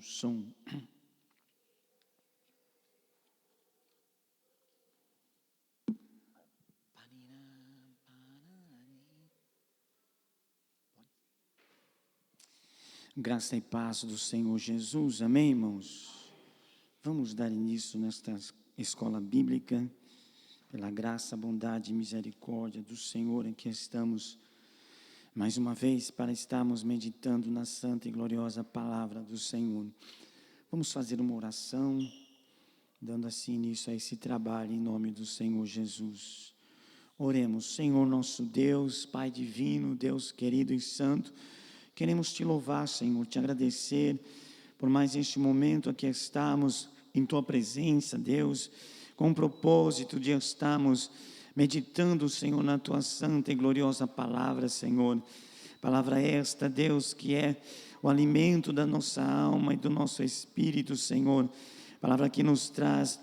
som. Graça e paz do Senhor Jesus, amém, irmãos? Vamos dar início nesta escola bíblica, pela graça, bondade e misericórdia do Senhor, em que estamos mais uma vez para estarmos meditando na santa e gloriosa palavra do Senhor. Vamos fazer uma oração, dando assim início a esse trabalho em nome do Senhor Jesus. Oremos. Senhor nosso Deus, Pai divino, Deus querido e santo, queremos te louvar, Senhor, te agradecer por mais este momento aqui estamos em tua presença, Deus, com o propósito de estarmos meditando, Senhor, na tua santa e gloriosa palavra, Senhor. Palavra esta, Deus, que é o alimento da nossa alma e do nosso espírito, Senhor. Palavra que nos traz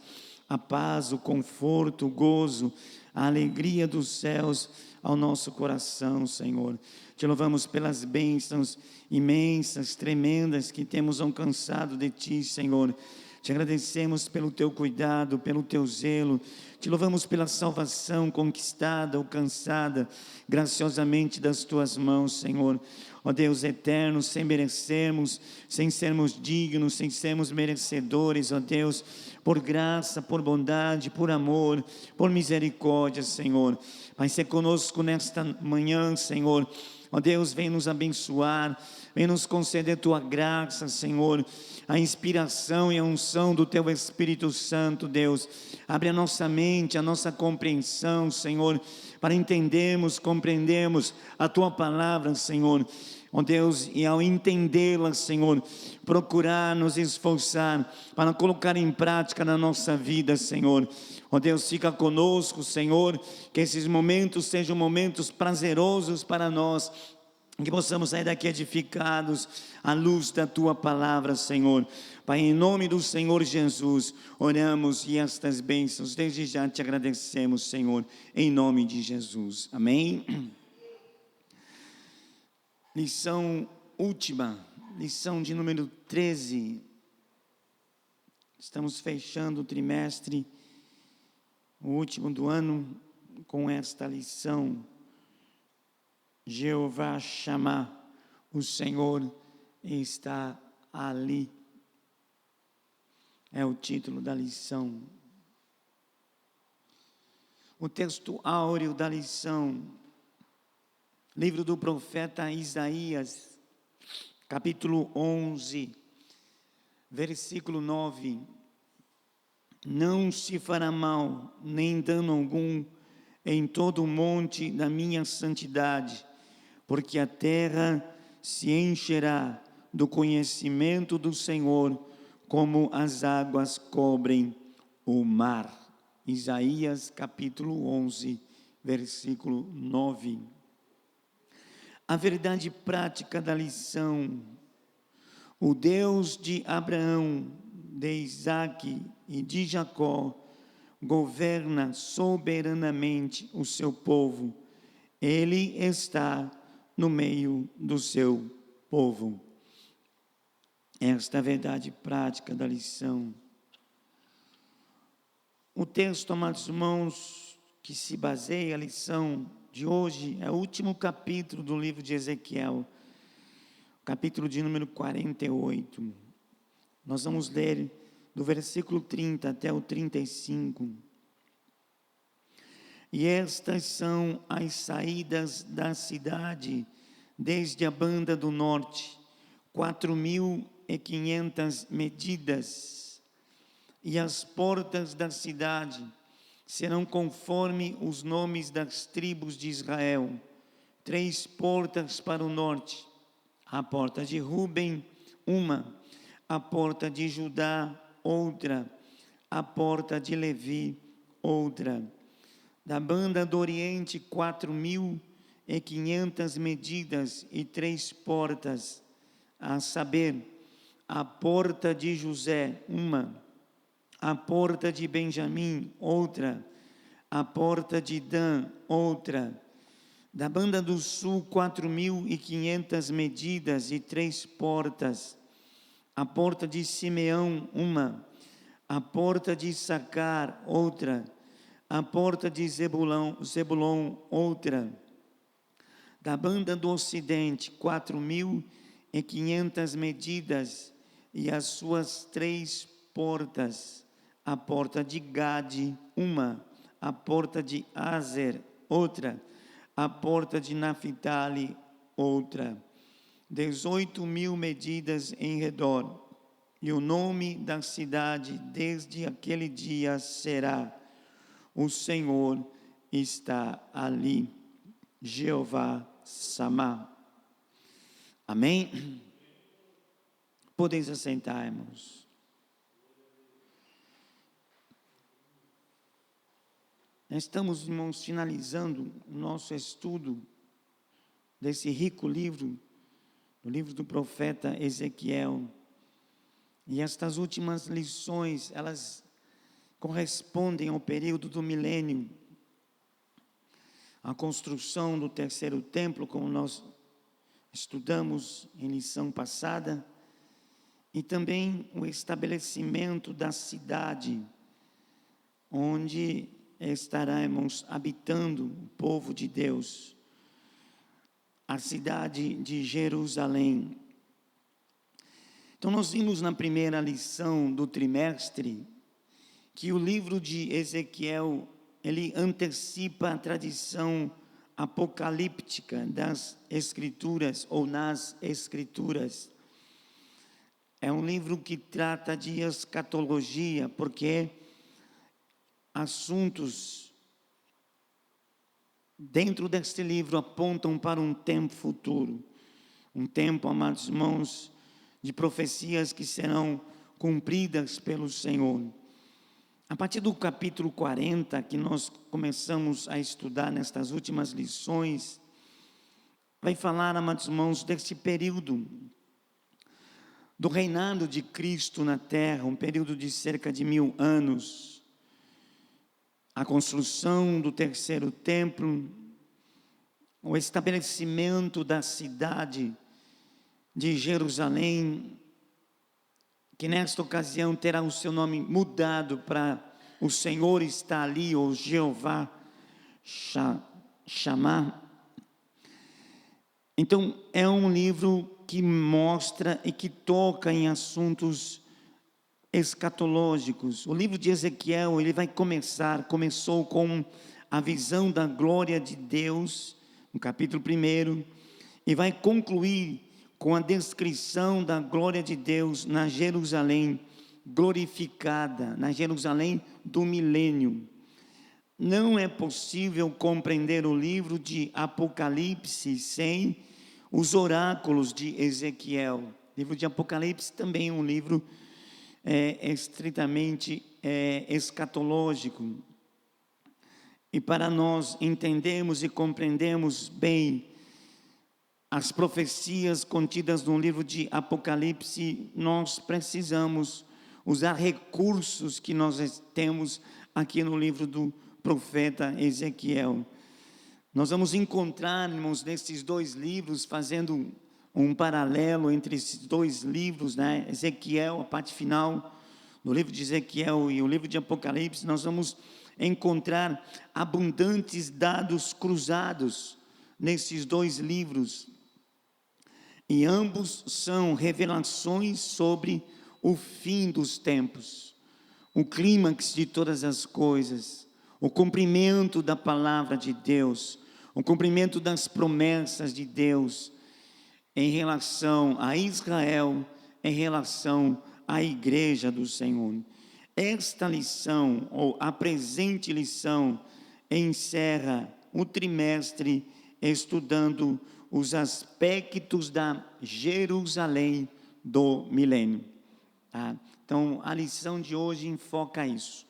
a paz, o conforto, o gozo, a alegria dos céus ao nosso coração, Senhor. Te louvamos pelas bênçãos imensas, tremendas que temos alcançado de Ti, Senhor. Te agradecemos pelo Teu cuidado, pelo Teu zelo. Te louvamos pela salvação conquistada, alcançada graciosamente das Tuas mãos, Senhor. Ó Deus eterno, sem merecermos, sem sermos dignos, sem sermos merecedores, ó Deus, por graça, por bondade, por amor, por misericórdia, Senhor. Vai ser conosco nesta manhã, Senhor. Ó Deus, vem nos abençoar, vem nos conceder Tua graça, Senhor, a inspiração e a unção do Teu Espírito Santo, Deus. Abre a nossa mente, a nossa compreensão, Senhor, para entendermos, compreendermos a Tua palavra, Senhor. Ó Deus, e ao entendê-la, Senhor, procurar nos esforçar para colocar em prática na nossa vida, Senhor. Ó Deus, fica conosco, Senhor, que esses momentos sejam momentos prazerosos para nós, que possamos sair daqui edificados à luz da Tua palavra, Senhor. Pai, em nome do Senhor Jesus, oramos e estas bênçãos, desde já te agradecemos, Senhor, em nome de Jesus. Amém? Lição última, lição de número 13. Estamos fechando o trimestre, o último do ano, com esta lição. Jeová Shammah, o Senhor está ali. É o título da lição. O texto áureo da lição, livro do profeta Isaías, capítulo 11, versículo 9. Não se fará mal, nem dano algum, em todo o monte da minha santidade, porque a terra se encherá do conhecimento do Senhor, como as águas cobrem o mar. Isaías capítulo 11, versículo 9. A verdade prática da lição: o Deus de Abraão, de Isaque e de Jacó governa soberanamente o seu povo. Ele está no meio do seu povo. Esta é a verdade prática da lição. O texto, amados irmãos, que se baseia a lição de hoje é o último capítulo do livro de Ezequiel, capítulo de número 48. Nós vamos ler do versículo 30 até o 35. E estas são as saídas da cidade, desde a banda do norte, 4.500 medidas, e as portas da cidade serão conforme os nomes das tribos de Israel. 3 portas para o norte, a porta de Ruben, uma, a porta de Judá, outra, a porta de Levi, outra. Da banda do oriente, 4.500 medidas e 3 portas, a saber, a porta de José, uma, a porta de Benjamim, outra, a porta de Dan, outra. Da banda do sul, 4.500 medidas e 3 portas, a porta de Simeão, uma, a porta de Issacar, outra, a porta de Zebulon, outra. Da banda do ocidente, 4.500 medidas e as suas 3 portas. A porta de Gade, uma, a porta de Azer, outra, a porta de Naphtali, outra. 18.000 medidas em redor. E o nome da cidade desde aquele dia será: o Senhor está ali, Jeová Samá. Amém? Podeis assentar, irmãos. Estamos, irmãos, finalizando o nosso estudo desse rico livro, o livro do profeta Ezequiel. E estas últimas lições, elas correspondem ao período do milênio, a construção do terceiro templo, como nós estudamos em lição passada, e também o estabelecimento da cidade, onde estaremos habitando o povo de Deus, a cidade de Jerusalém. Então nós vimos na primeira lição do trimestre que o livro de Ezequiel, ele antecipa a tradição apocalíptica das Escrituras ou nas Escrituras. É um livro que trata de escatologia, porque assuntos dentro deste livro apontam para um tempo futuro, um tempo, amados irmãos, de profecias que serão cumpridas pelo Senhor. A partir do capítulo 40, que nós começamos a estudar nestas últimas lições, vai falar, amados irmãos, desse período do reinado de Cristo na terra, um período de cerca de 1000 anos, a construção do terceiro templo, o estabelecimento da cidade de Jerusalém, que nesta ocasião terá o seu nome mudado para o Senhor está ali, ou Jeová Shammah. Então, é um livro que mostra e que toca em assuntos escatológicos. O livro de Ezequiel, ele começou com a visão da glória de Deus, no capítulo 1, e vai concluir com a descrição da glória de Deus na Jerusalém glorificada, na Jerusalém do milênio. Não é possível compreender o livro de Apocalipse sem os oráculos de Ezequiel. O livro de Apocalipse também é um livro estritamente escatológico. E para nós entendermos e compreendermos bem as profecias contidas no livro de Apocalipse, nós precisamos usar recursos que nós temos aqui no livro do profeta Ezequiel. Nós vamos encontrar, irmãos, nesses 2 livros, fazendo um paralelo entre esses 2 livros, né? Ezequiel, a parte final do livro de Ezequiel e o livro de Apocalipse, nós vamos encontrar abundantes dados cruzados nesses 2 livros. E ambos são revelações sobre o fim dos tempos, o clímax de todas as coisas, o cumprimento da palavra de Deus, o cumprimento das promessas de Deus em relação a Israel, em relação à igreja do Senhor. Esta lição, ou a presente lição, encerra o trimestre estudando os aspectos da Jerusalém do milênio. Tá? Então, a lição de hoje enfoca isso,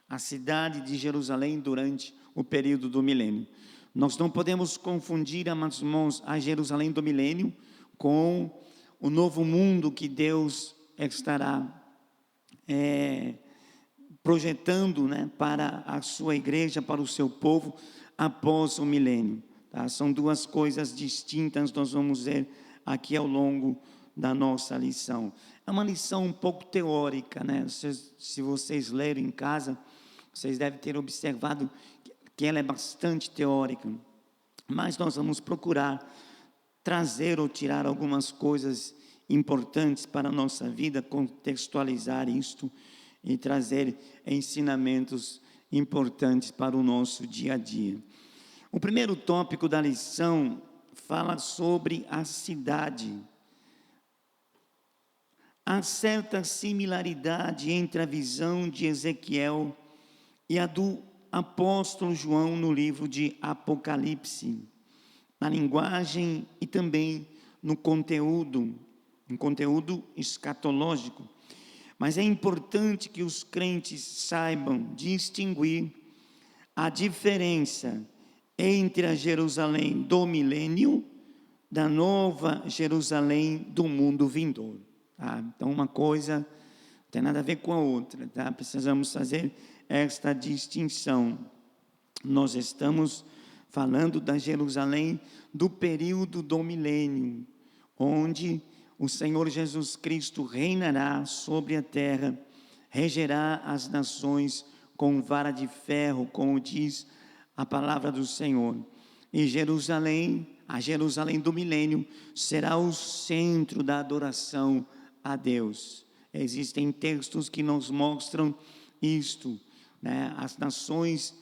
a cidade de Jerusalém durante o período do milênio. Nós não podemos confundir, amados irmãos, a Jerusalém do milênio com o novo mundo que Deus estará projetando, né, para a sua igreja, para o seu povo, após o milênio. Tá? São 2 coisas distintas, nós vamos ver aqui ao longo da nossa lição. É uma lição um pouco teórica, né? Se vocês lerem em casa, vocês devem ter observado que ela é bastante teórica, mas nós vamos procurar trazer ou tirar algumas coisas importantes para a nossa vida, contextualizar isto e trazer ensinamentos importantes para o nosso dia a dia. O primeiro tópico da lição fala sobre a cidade. Há certa similaridade entre a visão de Ezequiel e a do apóstolo João no livro de Apocalipse, na linguagem e também no conteúdo, um conteúdo escatológico. Mas é importante que os crentes saibam distinguir a diferença entre a Jerusalém do milênio da nova Jerusalém do mundo vindouro. Tá? Então uma coisa não tem nada a ver com a outra, tá? Precisamos fazer esta distinção. Nós estamos falando da Jerusalém do período do milênio, onde o Senhor Jesus Cristo reinará sobre a terra, regerá as nações com vara de ferro, como diz a palavra do Senhor. E Jerusalém, a Jerusalém do milênio, será o centro da adoração a Deus. Existem textos que nos mostram isto, né? As nações,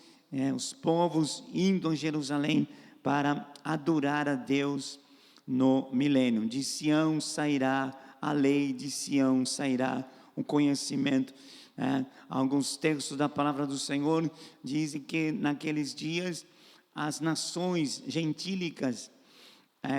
os povos indo a Jerusalém para adorar a Deus no milênio. De Sião sairá a lei, de Sião sairá o conhecimento. Alguns textos da palavra do Senhor dizem que naqueles dias as nações gentílicas,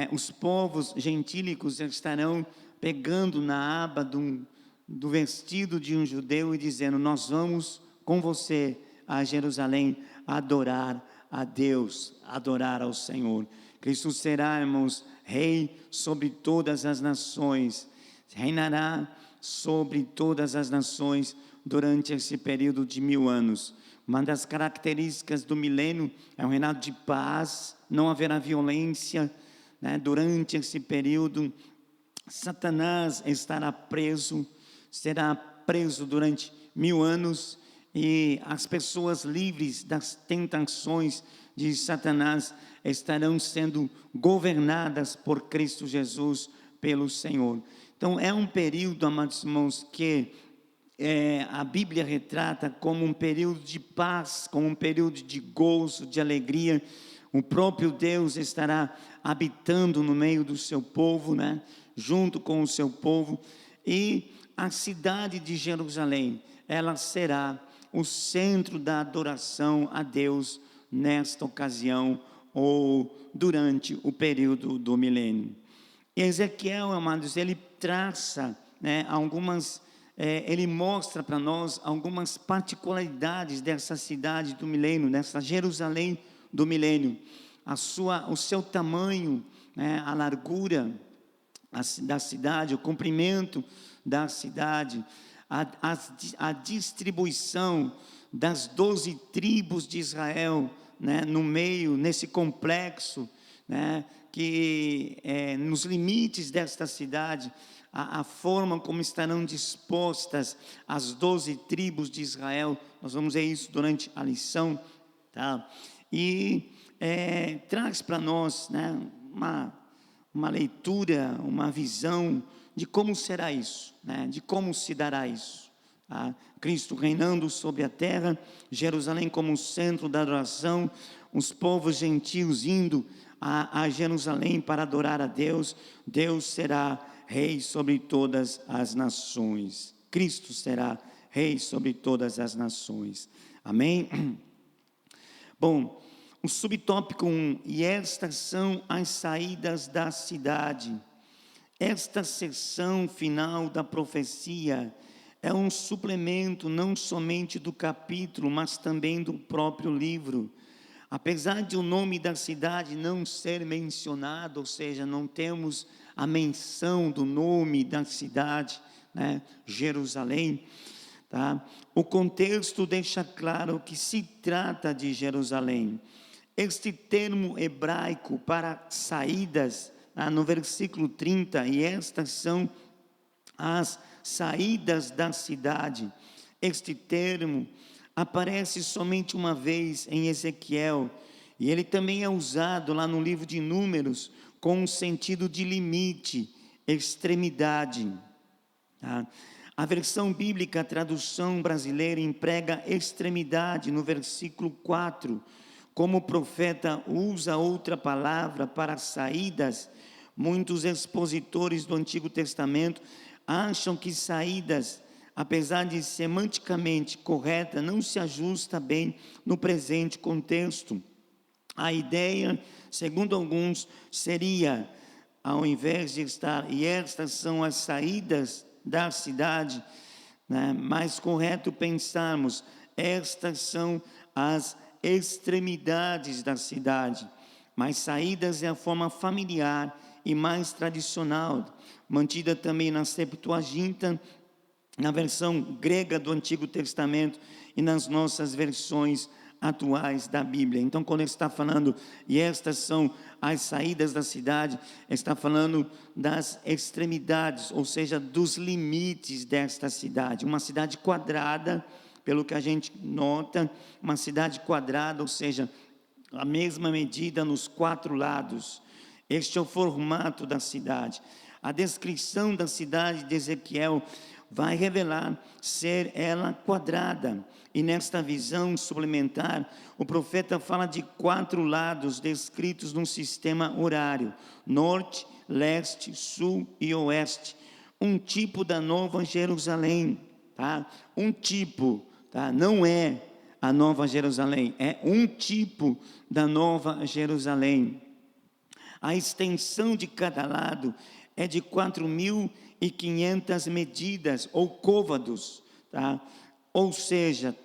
os povos gentílicos estarão pegando na aba do vestido de um judeu e dizendo: nós vamos com você a Jerusalém adorar a Deus, adorar ao Senhor. Cristo será, irmãos, rei sobre todas as nações, reinará sobre todas as nações durante esse período de 1000 anos. Uma das características do milênio é um reinado de paz, não haverá violência, né? Durante esse período, Satanás estará preso, será preso durante 1000 anos, e as pessoas livres das tentações de Satanás estarão sendo governadas por Cristo Jesus, pelo Senhor. Então é um período, amados irmãos, que a Bíblia retrata como um período de paz, como um período de gozo, de alegria. O próprio Deus estará habitando no meio do seu povo, né? Junto com o seu povo, e a cidade de Jerusalém, ela será o centro da adoração a Deus nesta ocasião, ou durante o período do milênio. E Ezequiel, amados, ele traça, né, ele mostra para nós algumas particularidades dessa cidade do milênio, dessa Jerusalém do milênio. O seu tamanho, né, a largura da cidade, o comprimento da cidade, a distribuição das 12 tribos de Israel, né, no meio, nesse complexo, né, que nos limites desta cidade, a forma como estarão dispostas as 12 tribos de Israel. Nós vamos ver isso durante a lição, tá? E traz para nós, né, uma leitura, uma visão de como será isso, né? De como se dará isso. Tá? Cristo reinando sobre a terra, Jerusalém como centro da adoração, os povos gentios indo a Jerusalém para adorar a Deus. Deus será rei sobre todas as nações. Cristo será rei sobre todas as nações. Amém? Bom, o subtópico 1, e estas são as saídas da cidade. Esta seção final da profecia é um suplemento não somente do capítulo, mas também do próprio livro. Apesar de o nome da cidade não ser mencionado, ou seja, não temos a menção do nome da cidade, né, Jerusalém, tá? O contexto deixa claro que se trata de Jerusalém. Este termo hebraico para saídas no versículo 30, e estas são as saídas da cidade. Este termo aparece somente uma vez em Ezequiel, e ele também é usado lá no livro de Números, com um sentido de limite, extremidade. A versão bíblica, a tradução brasileira, emprega extremidade no versículo 4. Como o profeta usa outra palavra para saídas, muitos expositores do Antigo Testamento acham que saídas, apesar de semanticamente correta, não se ajusta bem no presente contexto. A ideia, segundo alguns, seria, ao invés de estar, e estas são as saídas da cidade, mais correto pensarmos, estas são as extremidades da cidade. Mas saídas é a forma familiar e mais tradicional, mantida também na Septuaginta, na versão grega do Antigo Testamento e nas nossas versões atuais da Bíblia. Então, quando ele está falando, e estas são as saídas da cidade, está falando das extremidades, ou seja, dos limites desta cidade. Uma cidade quadrada, pelo que a gente nota, uma cidade quadrada, ou seja, a mesma medida nos 4 lados. Este é o formato da cidade. A descrição da cidade de Ezequiel vai revelar ser ela quadrada. E nesta visão suplementar, o profeta fala de 4 lados descritos num sistema horário: norte, leste, sul e oeste. Um tipo da Nova Jerusalém, tá? Um tipo, tá? Não é a Nova Jerusalém, é um tipo da Nova Jerusalém. A extensão de cada lado é de 4.500 medidas ou côvados, tá? Ou seja,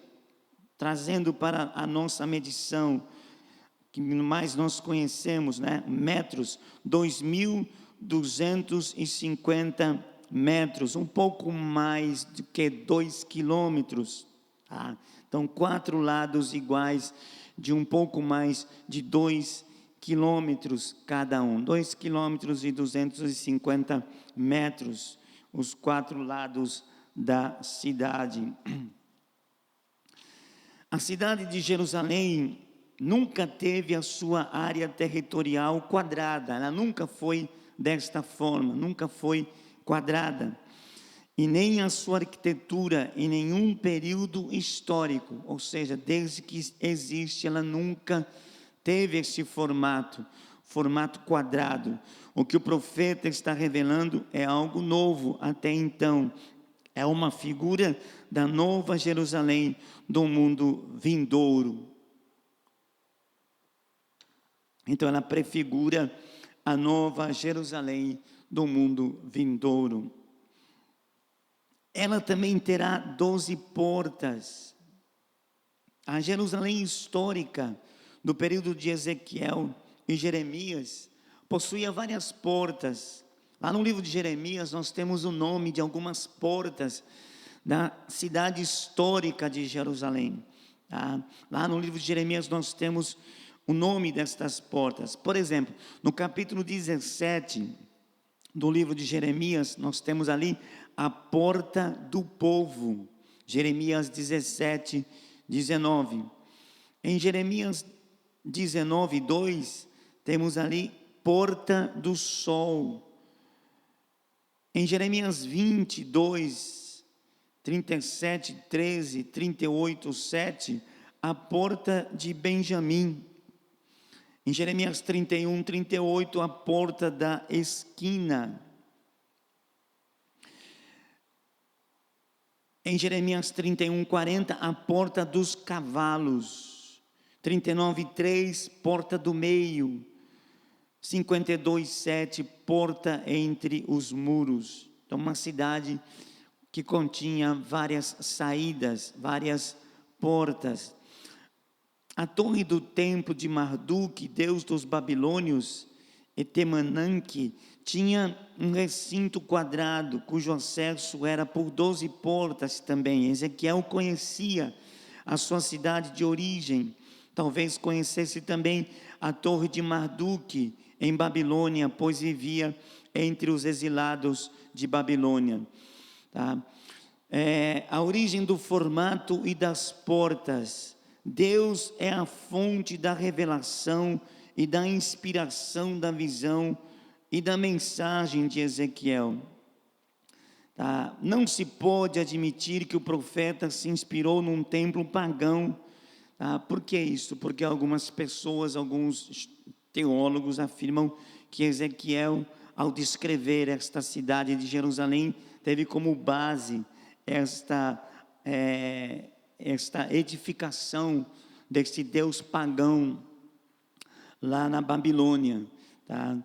trazendo para a nossa medição, que mais nós conhecemos, metros, 2.250 metros, um pouco mais do que 2 quilômetros, tá? Então, 4 lados iguais de um pouco mais de 2 quilômetros cada um, 2 quilômetros e 250 metros, os 4 lados da cidade. A cidade de Jerusalém nunca teve a sua área territorial quadrada, ela nunca foi desta forma, nunca foi quadrada, e nem a sua arquitetura em nenhum período histórico, ou seja, desde que existe, ela nunca teve esse formato quadrado. O que o profeta está revelando é algo novo até então. É uma figura da Nova Jerusalém, do mundo vindouro. Então ela prefigura a Nova Jerusalém do mundo vindouro. Ela também terá 12 portas. A Jerusalém histórica do período de Ezequiel e Jeremias possuía várias portas. Lá no livro de Jeremias nós temos o nome de algumas portas da cidade histórica de Jerusalém, tá? Lá no livro de Jeremias nós temos o nome destas portas. Por exemplo, no capítulo 17 do livro de Jeremias, nós temos ali a porta do povo. Jeremias 17, 19. Em Jeremias 19, 2, temos ali porta do sol. Em Jeremias 22, 37, 13, 38, 7, a porta de Benjamim. Em Jeremias 31, 38, a porta da esquina. Em Jeremias 31, 40, a porta dos cavalos. 39, 3, porta do meio. 52, 7, porta entre os muros. Então, uma cidade que continha várias saídas, várias portas. A torre do templo de Marduk, deus dos babilônios, Etemananque, tinha um recinto quadrado, cujo acesso era por 12 portas também. Ezequiel conhecia a sua cidade de origem, talvez conhecesse também a torre de Marduk, em Babilônia, pois vivia entre os exilados de Babilônia. Tá? A origem do formato e das portas. Deus é a fonte da revelação e da inspiração da visão e da mensagem de Ezequiel. Tá? Não se pode admitir que o profeta se inspirou num templo pagão. Tá? Por que isso? Porque algumas pessoas, alguns teólogos afirmam que Ezequiel, ao descrever esta cidade de Jerusalém, teve como base esta edificação deste Deus pagão lá na Babilônia. Tá?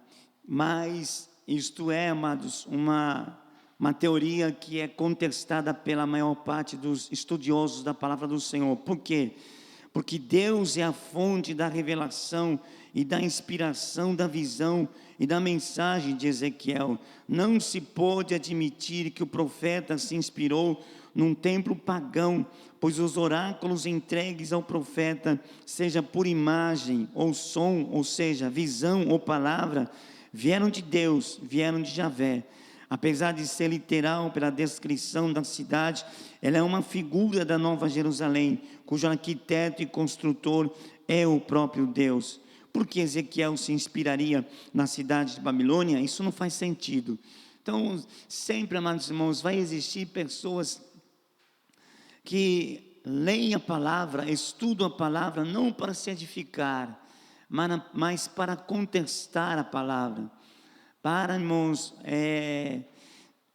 Mas isto é, amados, uma teoria que é contestada pela maior parte dos estudiosos da palavra do Senhor. Por quê? Porque Deus é a fonte da revelação e da inspiração da visão e da mensagem de Ezequiel. Não se pode admitir que o profeta se inspirou num templo pagão, pois os oráculos entregues ao profeta, seja por imagem ou som, ou seja, visão ou palavra, vieram de Deus, vieram de Javé. Apesar de ser literal pela descrição da cidade, ela é uma figura da Nova Jerusalém, cujo arquiteto e construtor é o próprio Deus. Por que Ezequiel se inspiraria na cidade de Babilônia? Isso não faz sentido. Então, sempre, amados irmãos, vai existir pessoas que leem a palavra, estudam a palavra, não para se edificar, mas para contestar a palavra, para, irmãos,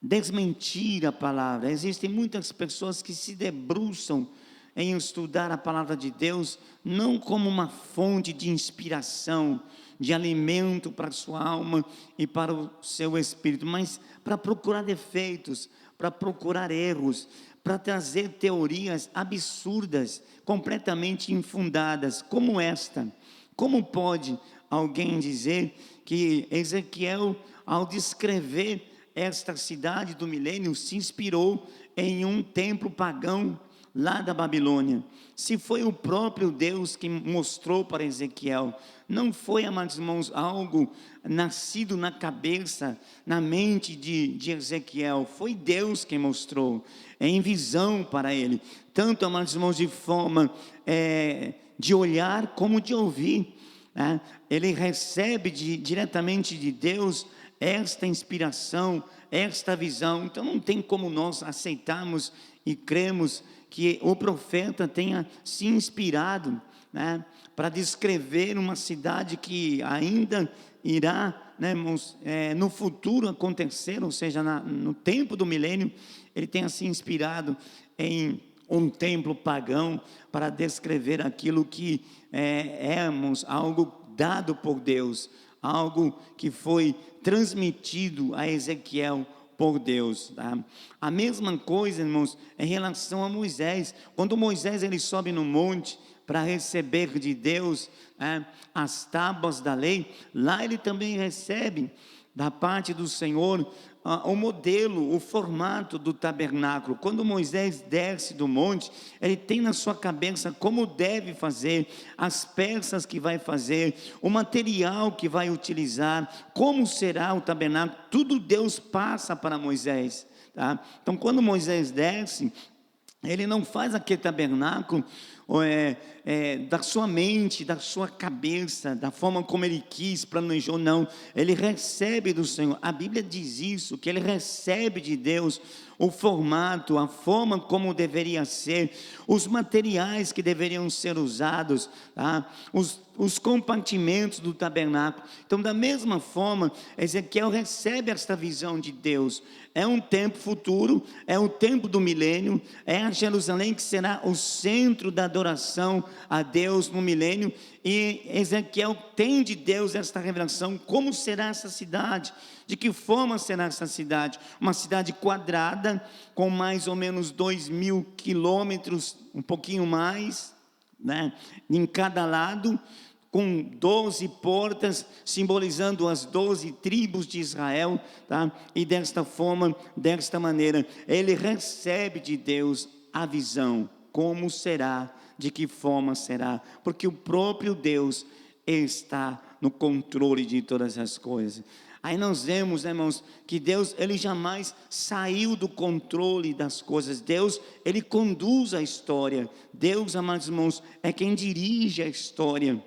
desmentir a palavra. Existem muitas pessoas que se debruçam em estudar a palavra de Deus, não como uma fonte de inspiração, de alimento para a sua alma e para o seu espírito, mas para procurar defeitos, para procurar erros, para trazer teorias absurdas, completamente infundadas, como esta. Como pode alguém dizer que Ezequiel, ao descrever esta cidade do milênio, se inspirou em um templo pagão lá da Babilônia? Se foi o próprio Deus que mostrou para Ezequiel, não foi, amados irmãos, algo nascido na cabeça, na mente de Ezequiel, foi Deus quem mostrou, em visão para ele, tanto, amados irmãos, de forma de olhar como de ouvir, né? Ele recebe diretamente de Deus esta inspiração, esta visão. Então não tem como nós aceitarmos e cremos que o profeta tenha se inspirado, né, para descrever uma cidade que ainda irá, né, no futuro acontecer, ou seja, no tempo do milênio, ele tenha se inspirado em um templo pagão para descrever aquilo que algo dado por Deus, algo que foi transmitido a Ezequiel por Deus. Tá? A mesma coisa, irmãos, em relação a Moisés. Quando Moisés ele sobe no monte para receber de Deus as tábuas da lei, lá ele também recebe da parte do Senhor o modelo, o formato do tabernáculo. Quando Moisés desce do monte, ele tem na sua cabeça como deve fazer, as peças que vai fazer, o material que vai utilizar, como será o tabernáculo, tudo Deus passa para Moisés. Tá? Então, quando Moisés desce, ele não faz aquele tabernáculo da sua mente, da sua cabeça, da forma como ele quis, planejou, não. Ele recebe do Senhor. A Bíblia diz isso, que ele recebe de Deus o formato, a forma como deveria ser, os materiais que deveriam ser usados, tá? Os compartimentos do tabernáculo. Então, da mesma forma, Ezequiel recebe esta visão de Deus. É um tempo futuro, é o tempo do milênio, é a Jerusalém que será o centro da adoração a Deus no milênio, e Ezequiel tem de Deus esta revelação. Como será essa cidade? De que forma será essa cidade? Uma cidade quadrada, com mais ou menos 2.000 quilômetros, um pouquinho mais, né, em cada lado, com 12 portas, simbolizando as 12 tribos de Israel, tá? E desta forma, desta maneira, ele recebe de Deus a visão, como será, de que forma será, porque o próprio Deus está no controle de todas as coisas. Aí nós vemos, irmãos, que Deus, Ele jamais saiu do controle das coisas. Deus, Ele conduz a história. Deus, amados irmãos, é quem dirige a história.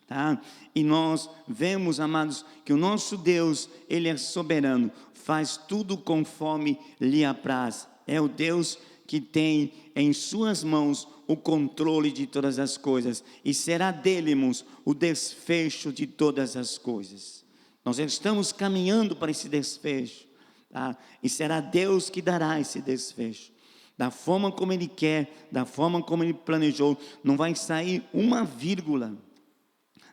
Tá? E nós vemos, amados, que o nosso Deus, Ele é soberano, faz tudo conforme lhe apraz. É o Deus que tem em suas mãos o controle de todas as coisas, e será dele, irmãos, o desfecho de todas as coisas. Nós estamos caminhando para esse desfecho, tá? E será Deus que dará esse desfecho, da forma como Ele quer, da forma como Ele planejou. Não vai sair uma vírgula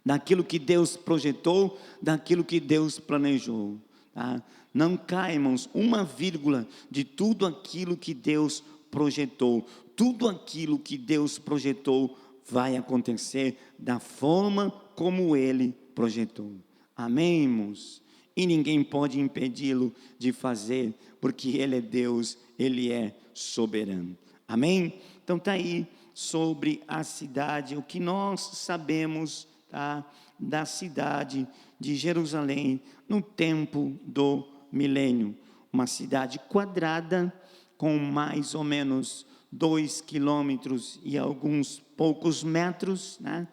daquilo que Deus projetou, daquilo que Deus planejou, tá? Não cai, irmãos, uma vírgula de tudo aquilo que Deus projetou. Tudo aquilo que Deus projetou vai acontecer da forma como Ele projetou. Amém, irmãos? E ninguém pode impedi-lo de fazer, porque Ele é Deus, Ele é soberano. Amém? Então está aí sobre a cidade, o que nós sabemos, tá, da cidade de Jerusalém no tempo do milênio. Uma cidade quadrada com mais ou menos 2 quilômetros e alguns poucos metros, né,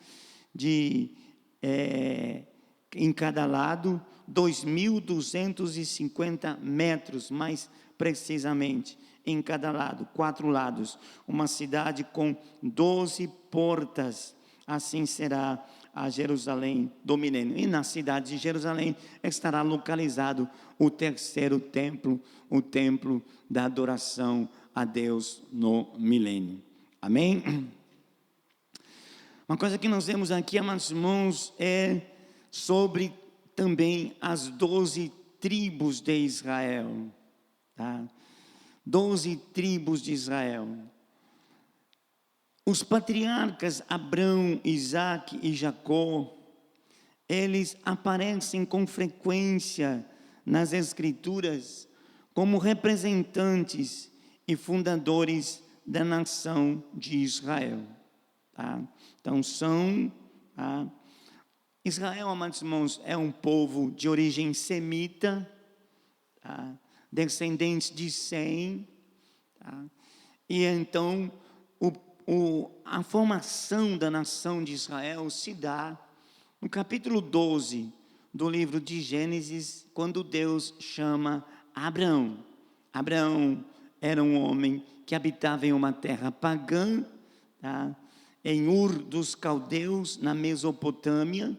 em cada lado, 2.250 metros, mais precisamente, em cada lado, 4 lados. Uma cidade com 12 portas, assim será a Jerusalém do milênio. E na cidade de Jerusalém estará localizado o terceiro templo, o templo da adoração a Deus no milênio. Amém? Uma coisa que nós vemos aqui, amados irmãos, é sobre também as 12 tribos de Israel, tá? 12 tribos de Israel. Os patriarcas Abraão, Isaque e Jacó, eles aparecem com frequência nas Escrituras como representantes e fundadores da nação de Israel. Tá? Então Israel, amados irmãos, é um povo de origem semita, tá? Descendentes de Sem, tá? E então a formação da nação de Israel se dá no capítulo 12 do livro de Gênesis, quando Deus chama Abraão. Abraão era um homem que habitava em uma terra pagã, tá? Em Ur dos Caldeus, na Mesopotâmia,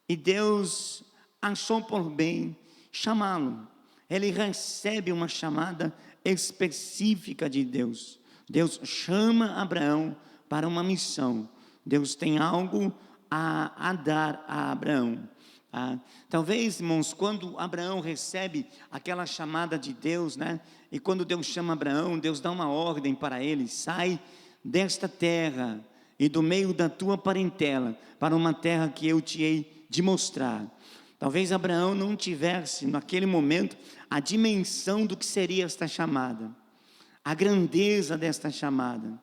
e Deus achou por bem chamá-lo. Ele recebe uma chamada específica de Deus. Deus chama Abraão para uma missão. Deus tem algo a dar a Abraão. Talvez, irmãos, quando Abraão recebe aquela chamada de Deus, né? E quando Deus chama Abraão, Deus dá uma ordem para ele: sai desta terra e do meio da tua parentela para uma terra que eu te hei de mostrar. Talvez Abraão não tivesse naquele momento a dimensão do que seria esta chamada, a grandeza desta chamada,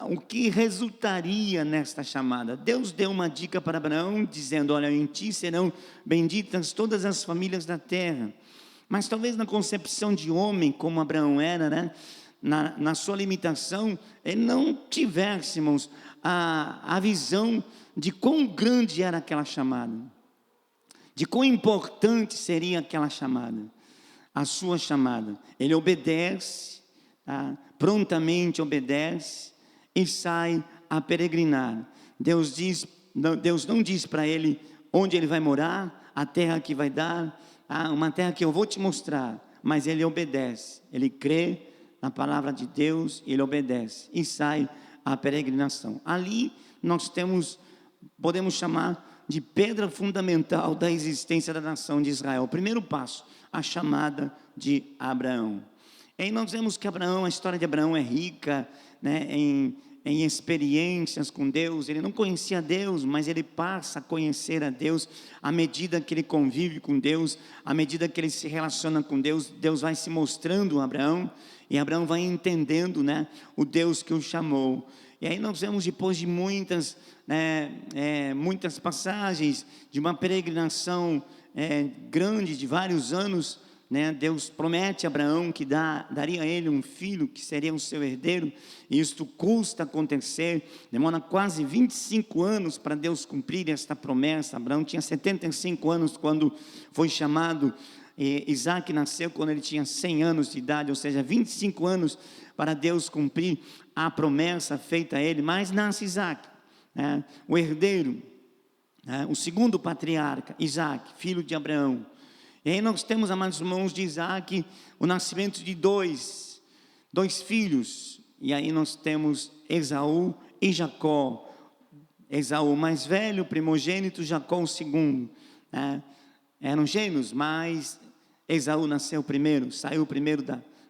o que resultaria nesta chamada. Deus deu uma dica para Abraão, dizendo: olha, em ti serão benditas todas as famílias da terra. Mas talvez na concepção de homem, como Abraão era, né, na sua limitação, ele não tivesse, irmãos, a visão de quão grande era aquela chamada, de quão importante seria aquela chamada, a sua chamada. Ele obedece, prontamente obedece e sai a peregrinar. Deus não diz para ele onde ele vai morar, a terra que vai dar, uma terra que eu vou te mostrar, mas ele obedece, ele crê na palavra de Deus, ele obedece e sai a peregrinação. Ali nós podemos chamar de pedra fundamental da existência da nação de Israel. O primeiro passo, a chamada de Abraão. E aí nós vemos que a história de Abraão é rica, né, em experiências com Deus. Ele não conhecia Deus, mas ele passa a conhecer a Deus à medida que ele convive com Deus, à medida que ele se relaciona com Deus. Deus vai se mostrando a Abraão, e Abraão vai entendendo, né, o Deus que o chamou. E aí nós vemos, depois de muitas passagens, de uma peregrinação grande, de vários anos, Deus promete a Abraão que daria a ele um filho que seria o seu herdeiro, e isto custa acontecer, demora quase 25 anos para Deus cumprir esta promessa. Abraão tinha 75 anos quando foi chamado, Isaac nasceu quando ele tinha 100 anos de idade, ou seja, 25 anos para Deus cumprir a promessa feita a ele, mas nasce Isaac, o herdeiro, o segundo patriarca, Isaac, filho de Abraão. E aí nós temos, amados irmãos, de Isaac, o nascimento de dois filhos. E aí nós temos Esaú e Jacó. Esaú mais velho, primogênito, Jacó o segundo. Eram gêmeos, mas Esaú nasceu primeiro, saiu primeiro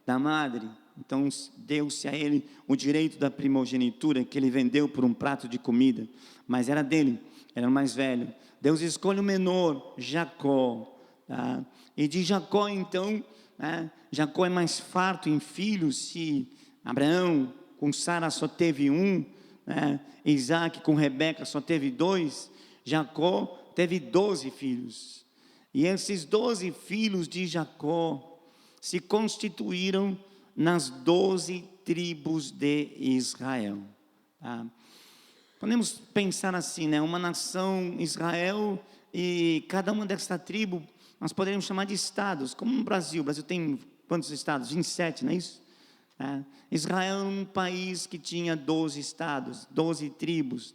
da madre. Então deu-se a ele o direito da primogenitura, que ele vendeu por um prato de comida. Mas era dele, era o mais velho. Deus escolhe o menor, Jacó. E de Jacó, então, Jacó é mais farto em filhos. Se Abraão com Sara só teve um, Isaac com Rebeca só teve 2, Jacó teve 12 filhos. E esses 12 filhos de Jacó se constituíram nas 12 tribos de Israel. Podemos pensar assim, uma nação Israel, e cada uma dessa tribo nós poderíamos chamar de estados, como no Brasil. O Brasil tem quantos estados? 27, não é isso? Israel é um país que tinha 12 estados, 12 tribos,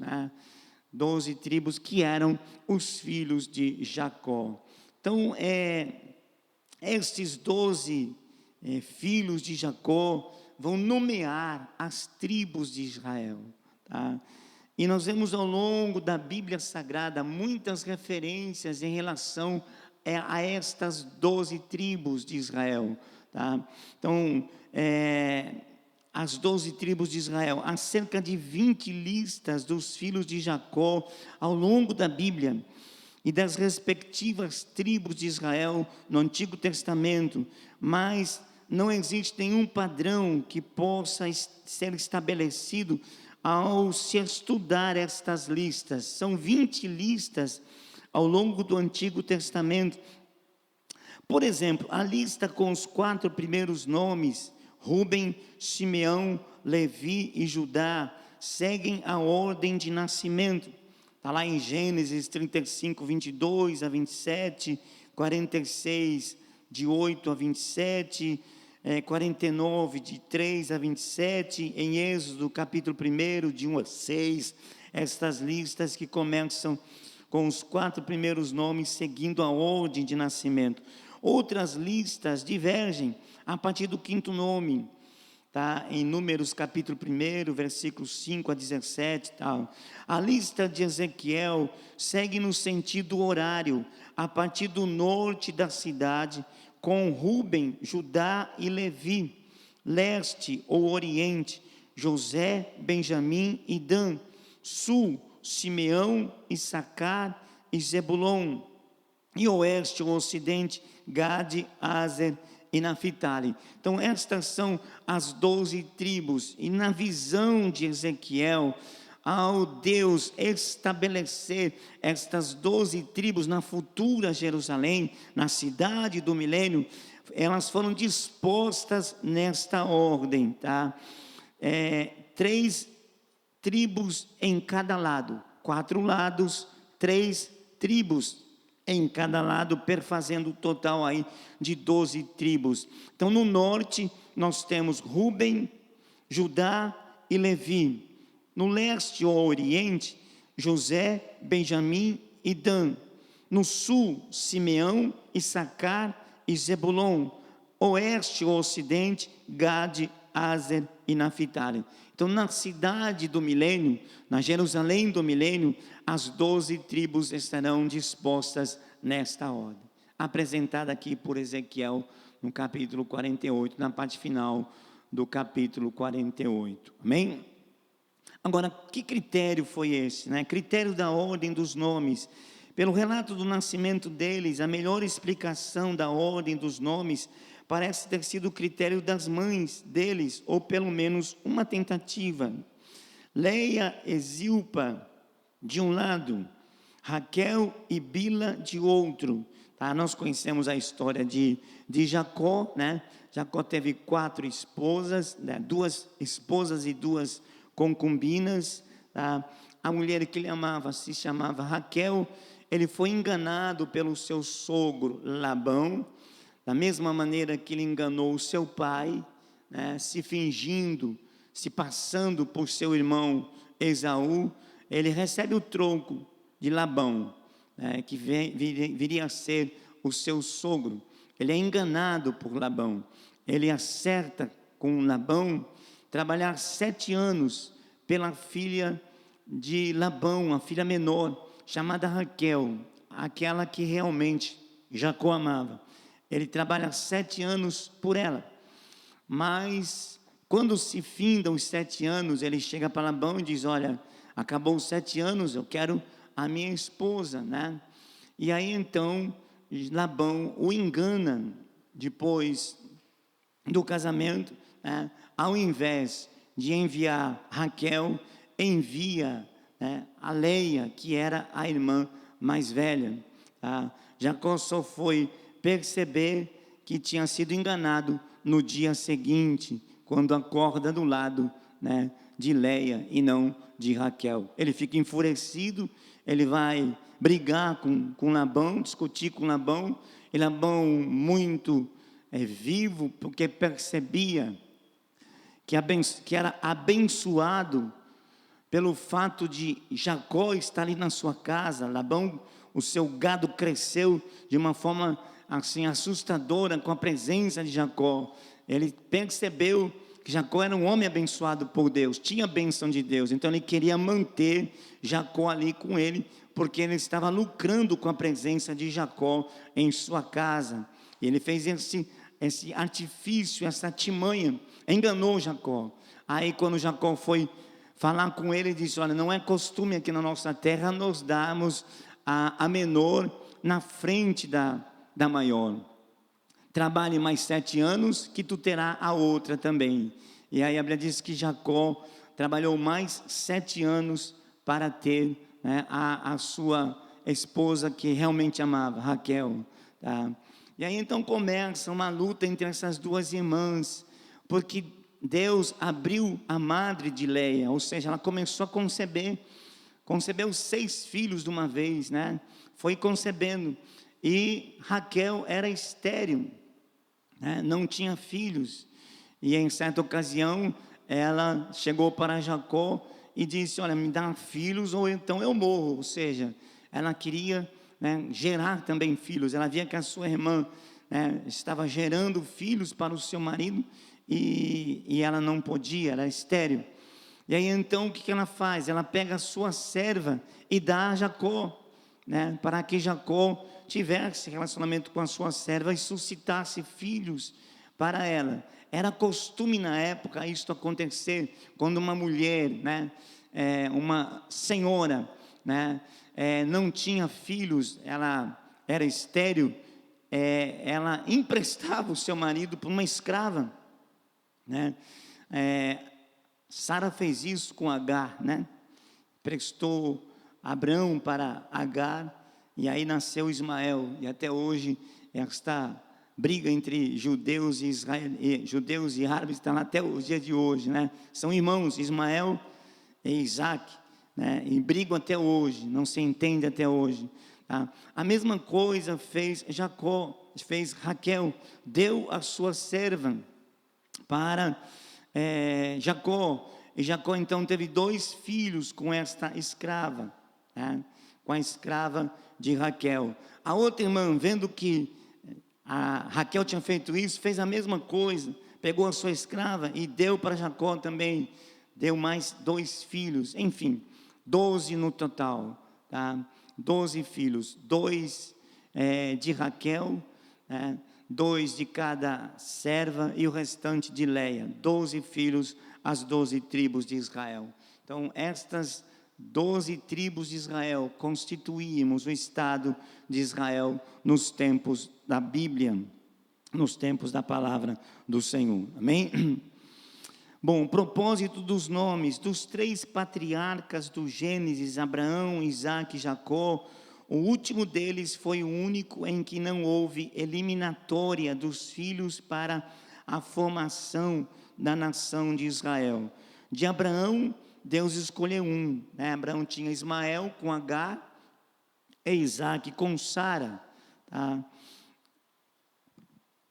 12 tribos que eram os filhos de Jacó. Então, estes 12 filhos de Jacó vão nomear as tribos de Israel. E nós vemos ao longo da Bíblia Sagrada muitas referências em relação a estas 12 tribos de Israel. Então, as 12 tribos de Israel, há cerca de 20 listas dos filhos de Jacó ao longo da Bíblia, e das respectivas tribos de Israel no Antigo Testamento, mas não existe nenhum padrão que possa ser estabelecido ao se estudar estas listas. São 20 listas ao longo do Antigo Testamento. Por exemplo, a lista com os 4 primeiros nomes, Rúben, Simeão, Levi e Judá, seguem a ordem de nascimento. Está lá em Gênesis 35, 22 a 27, 46, de 8 a 27, 49, de 3 a 27, em Êxodo, capítulo 1, de 1 a 6, estas listas que começam com os 4 primeiros nomes, seguindo a ordem de nascimento. Outras listas divergem a partir do 5º nome, em Números capítulo 1, versículos 5 a 17, A lista de Ezequiel segue no sentido horário, a partir do norte da cidade, com Rúben, Judá e Levi, leste ou oriente, José, Benjamim e Dan, sul, Simeão, Issacar e Zebulon, e oeste ou ocidente, Gade, Aser e Naphtali. Então estas são as 12 tribos, e na visão de Ezequiel, ao Deus estabelecer estas 12 tribos na futura Jerusalém, na cidade do milênio, elas foram dispostas nesta ordem, 3 tribos em cada lado, 4 lados, 3 tribos em cada lado, perfazendo o total aí de 12 tribos. Então no norte nós temos Rúben, Judá e Levi. No leste ou oriente, José, Benjamim e Dan. No sul, Simeão, Issacar e Zebulon. Oeste ou ocidente, Gade, Aser e Naphtali. Então na cidade do milênio, na Jerusalém do milênio, as 12 tribos estarão dispostas nesta ordem, apresentada aqui por Ezequiel no capítulo 48, na parte final do capítulo 48, amém? Agora, que critério foi esse? Critério da ordem dos nomes. Pelo relato do nascimento deles, a melhor explicação da ordem dos nomes parece ter sido o critério das mães deles, ou pelo menos uma tentativa. Leia e Zilpa de um lado, Raquel e Bila de outro. Tá? Nós conhecemos a história de Jacó, né? Jacó teve 4 esposas, né? 2 esposas e 2 concubinas. Tá? A mulher que ele amava se chamava Raquel. Ele foi enganado pelo seu sogro Labão, da mesma maneira que ele enganou o seu pai, né? Se fingindo, se passando por seu irmão Esaú. Ele recebe o tronco de Labão, né, que viria a ser o seu sogro. Ele é enganado por Labão. Ele acerta com Labão trabalhar 7 anos pela filha de Labão, a filha menor, chamada Raquel, aquela que realmente Jacó amava. Ele trabalha 7 anos por ela, mas quando se findam os 7 anos, ele chega para Labão e diz: olha, acabou os 7 anos, eu quero a minha esposa, né? E aí então Labão o engana depois do casamento, né? Ao invés de enviar Raquel, envia, né, a Leia, que era a irmã mais velha. Tá? Jacó só foi perceber que tinha sido enganado no dia seguinte, quando acorda do lado, né, de Leia e não de Raquel. Ele fica enfurecido, ele vai brigar com Labão, discutir com Labão, e Labão muito vivo, porque percebia que era abençoado pelo fato de Jacó estar ali na sua casa. Labão, o seu gado cresceu de uma forma assim assustadora com a presença de Jacó. Ele percebeu que Jacó era um homem abençoado por Deus, tinha a bênção de Deus, então ele queria manter Jacó ali com ele, porque ele estava lucrando com a presença de Jacó em sua casa. E ele fez esse artifício, essa artimanha, enganou Jacó. Aí quando Jacó foi falar com ele, disse: olha, não é costume aqui na nossa terra nós darmos a menor na frente da maior. Trabalhe mais 7 anos que tu terá a outra também. E aí a Bíblia diz que Jacó trabalhou mais 7 anos para ter, né, a sua esposa que realmente amava, Raquel. Tá? E aí então começa uma luta entre essas 2 irmãs, porque Deus abriu a madre de Leia, ou seja, ela começou a concebeu 6 filhos de uma vez, né? Foi concebendo, e Raquel era estéril, né? Não tinha filhos, e em certa ocasião ela chegou para Jacó e disse: olha, me dá filhos ou então eu morro. Ou seja, ela queria, né, gerar também filhos. Ela via que a sua irmã, né, estava gerando filhos para o seu marido, e ela não podia, era estéril. E aí então o que ela faz? Ela pega a sua serva e dá a Jacó, né, para que Jacó tivesse relacionamento com a sua serva e suscitasse filhos para ela. Era costume na época isso acontecer, quando uma mulher, né, uma senhora, né, não tinha filhos, ela era estéril, ela emprestava o seu marido para uma escrava, né? Sara fez isso com Agar, né? Prestou Abrão para Agar, e aí nasceu Ismael. E até hoje esta briga entre judeus e árabes está lá até os dias de hoje, né? São irmãos, Ismael e Isaac, né? E brigam até hoje, não se entende até hoje. Tá? A mesma coisa fez Raquel, deu a sua serva para Jacó, e Jacó então teve 2 filhos com esta escrava, né? Com a escrava de Raquel. A outra irmã, vendo que a Raquel tinha feito isso, fez a mesma coisa, pegou a sua escrava e deu para Jacó também, deu mais 2 filhos, enfim, 12 no total, tá? 12 filhos, 2 de Raquel, 2 de cada serva e o restante de Leia, 12 filhos, as 12 tribos de Israel. Então estas 12 tribos de Israel constituímos o Estado de Israel nos tempos da Bíblia, nos tempos da palavra do Senhor, amém? Bom, o propósito dos nomes dos 3 patriarcas do Gênesis, Abraão, Isaque e Jacó, o último deles foi o único em que não houve eliminatória dos filhos para a formação da nação de Israel. De Abraão, Deus escolheu um, né? Abraão tinha Ismael com Agar e Isaque com Sara, tá?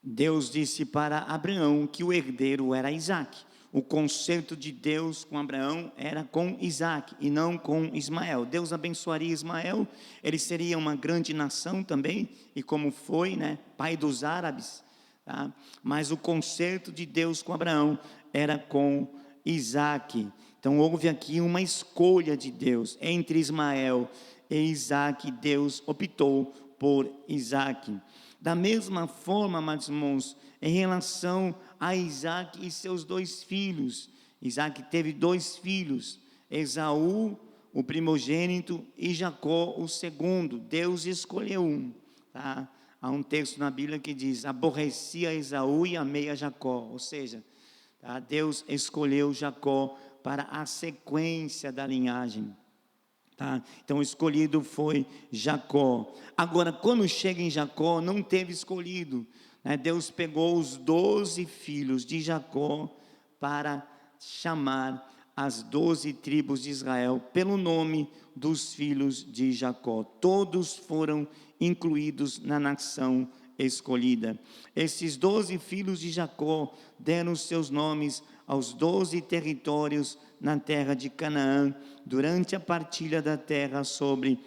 Deus disse para Abraão que o herdeiro era Isaque. O concerto de Deus com Abraão era com Isaque e não com Ismael. Deus abençoaria Ismael, ele seria uma grande nação também, e como foi, né, pai dos árabes, tá? Mas o concerto de Deus com Abraão era com Isaque. Então houve aqui uma escolha de Deus entre Ismael e Isaque. Deus optou por Isaque. Da mesma forma, meus irmãos, em relação a Isaque e seus 2 filhos. Isaque teve 2 filhos, Esaú, o primogênito, e Jacó, o segundo. Deus escolheu um, tá? Há um texto na Bíblia que diz: aborreci a Esaú e amei a Jacó. Ou seja, tá? Deus escolheu Jacó para a sequência da linhagem. Tá? Então o escolhido foi Jacó. Agora, quando chega em Jacó, não teve escolhido, né? Deus pegou os 12 filhos de Jacó para chamar as 12 tribos de Israel pelo nome dos filhos de Jacó. Todos foram incluídos na nação escolhida. Esses 12 filhos de Jacó deram seus nomes aos 12 territórios na terra de Canaã, durante a partilha da terra sob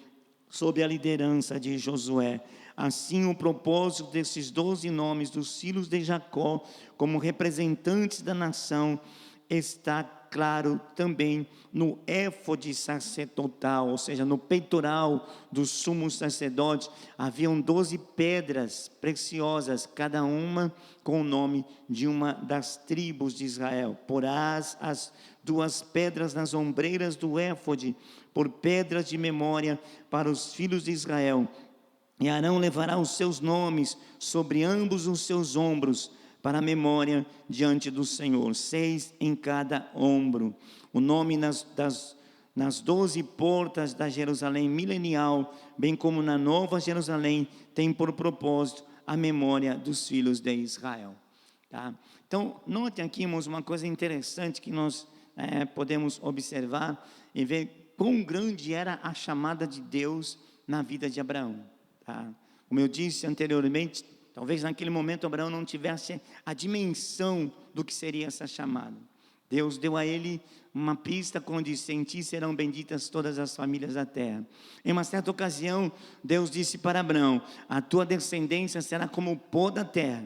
a liderança de Josué. Assim, o propósito desses 12 nomes dos filhos de Jacó, como representantes da nação, está claro também no éfode sacerdotal, ou seja, no peitoral do sumo sacerdote, haviam 12 pedras preciosas, cada uma com o nome de uma das tribos de Israel. Porás as 2 pedras nas ombreiras do éfode, por pedras de memória para os filhos de Israel. E Arão levará os seus nomes sobre ambos os seus ombros, para a memória diante do Senhor, 6 em cada ombro. O nome nas 12 portas da Jerusalém milenial, bem como na Nova Jerusalém, tem por propósito a memória dos filhos de Israel. Tá? Então, notem aqui, irmãos, uma coisa interessante que nós podemos observar e ver quão grande era a chamada de Deus na vida de Abraão. Tá? Como eu disse anteriormente, talvez naquele momento Abraão não tivesse a dimensão do que seria essa chamada. Deus deu a ele uma pista quando disse: em ti serão benditas todas as famílias da terra. Em uma certa ocasião, Deus disse para Abraão: a tua descendência será como o pó da terra.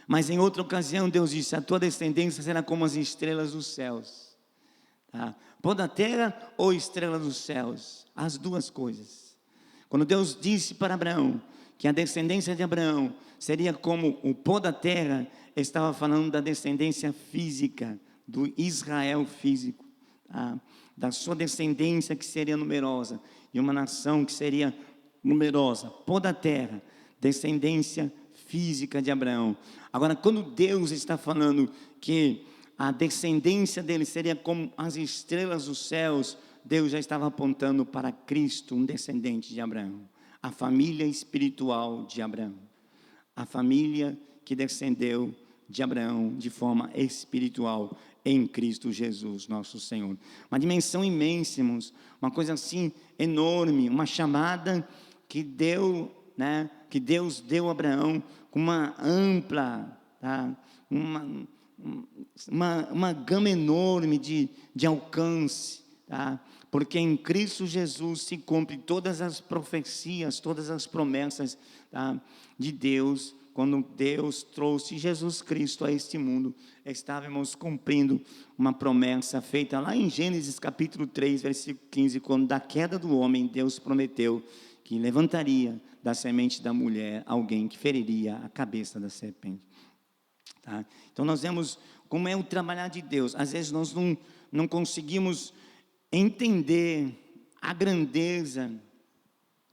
Mas em outra ocasião, Deus disse: a tua descendência será como as estrelas dos céus. Tá? Pó da terra ou estrela dos céus? As duas coisas. Quando Deus disse para Abraão que a descendência de Abraão seria como o pó da terra, estava falando da descendência física, do Israel físico, tá? Da sua descendência que seria numerosa, e uma nação que seria numerosa. Pó da terra, descendência física de Abraão. Agora, quando Deus está falando que a descendência dele seria como as estrelas dos céus, Deus já estava apontando para Cristo, um descendente de Abraão. A família espiritual de Abraão, a família que descendeu de Abraão de forma espiritual em Cristo Jesus, nosso Senhor. Uma dimensão imensa, irmãos, uma coisa assim enorme, uma chamada que que Deus deu a Abraão com uma ampla, tá? uma gama enorme de alcance, tá? Porque em Cristo Jesus se cumpre todas as profecias, todas as promessas, tá, de Deus. Quando Deus trouxe Jesus Cristo a este mundo, estávamos cumprindo uma promessa feita lá em Gênesis capítulo 3, versículo 15, quando da queda do homem, Deus prometeu que levantaria da semente da mulher alguém que feriria a cabeça da serpente. Tá? Então nós vemos como é o trabalhar de Deus. Às vezes nós não conseguimos entender a grandeza,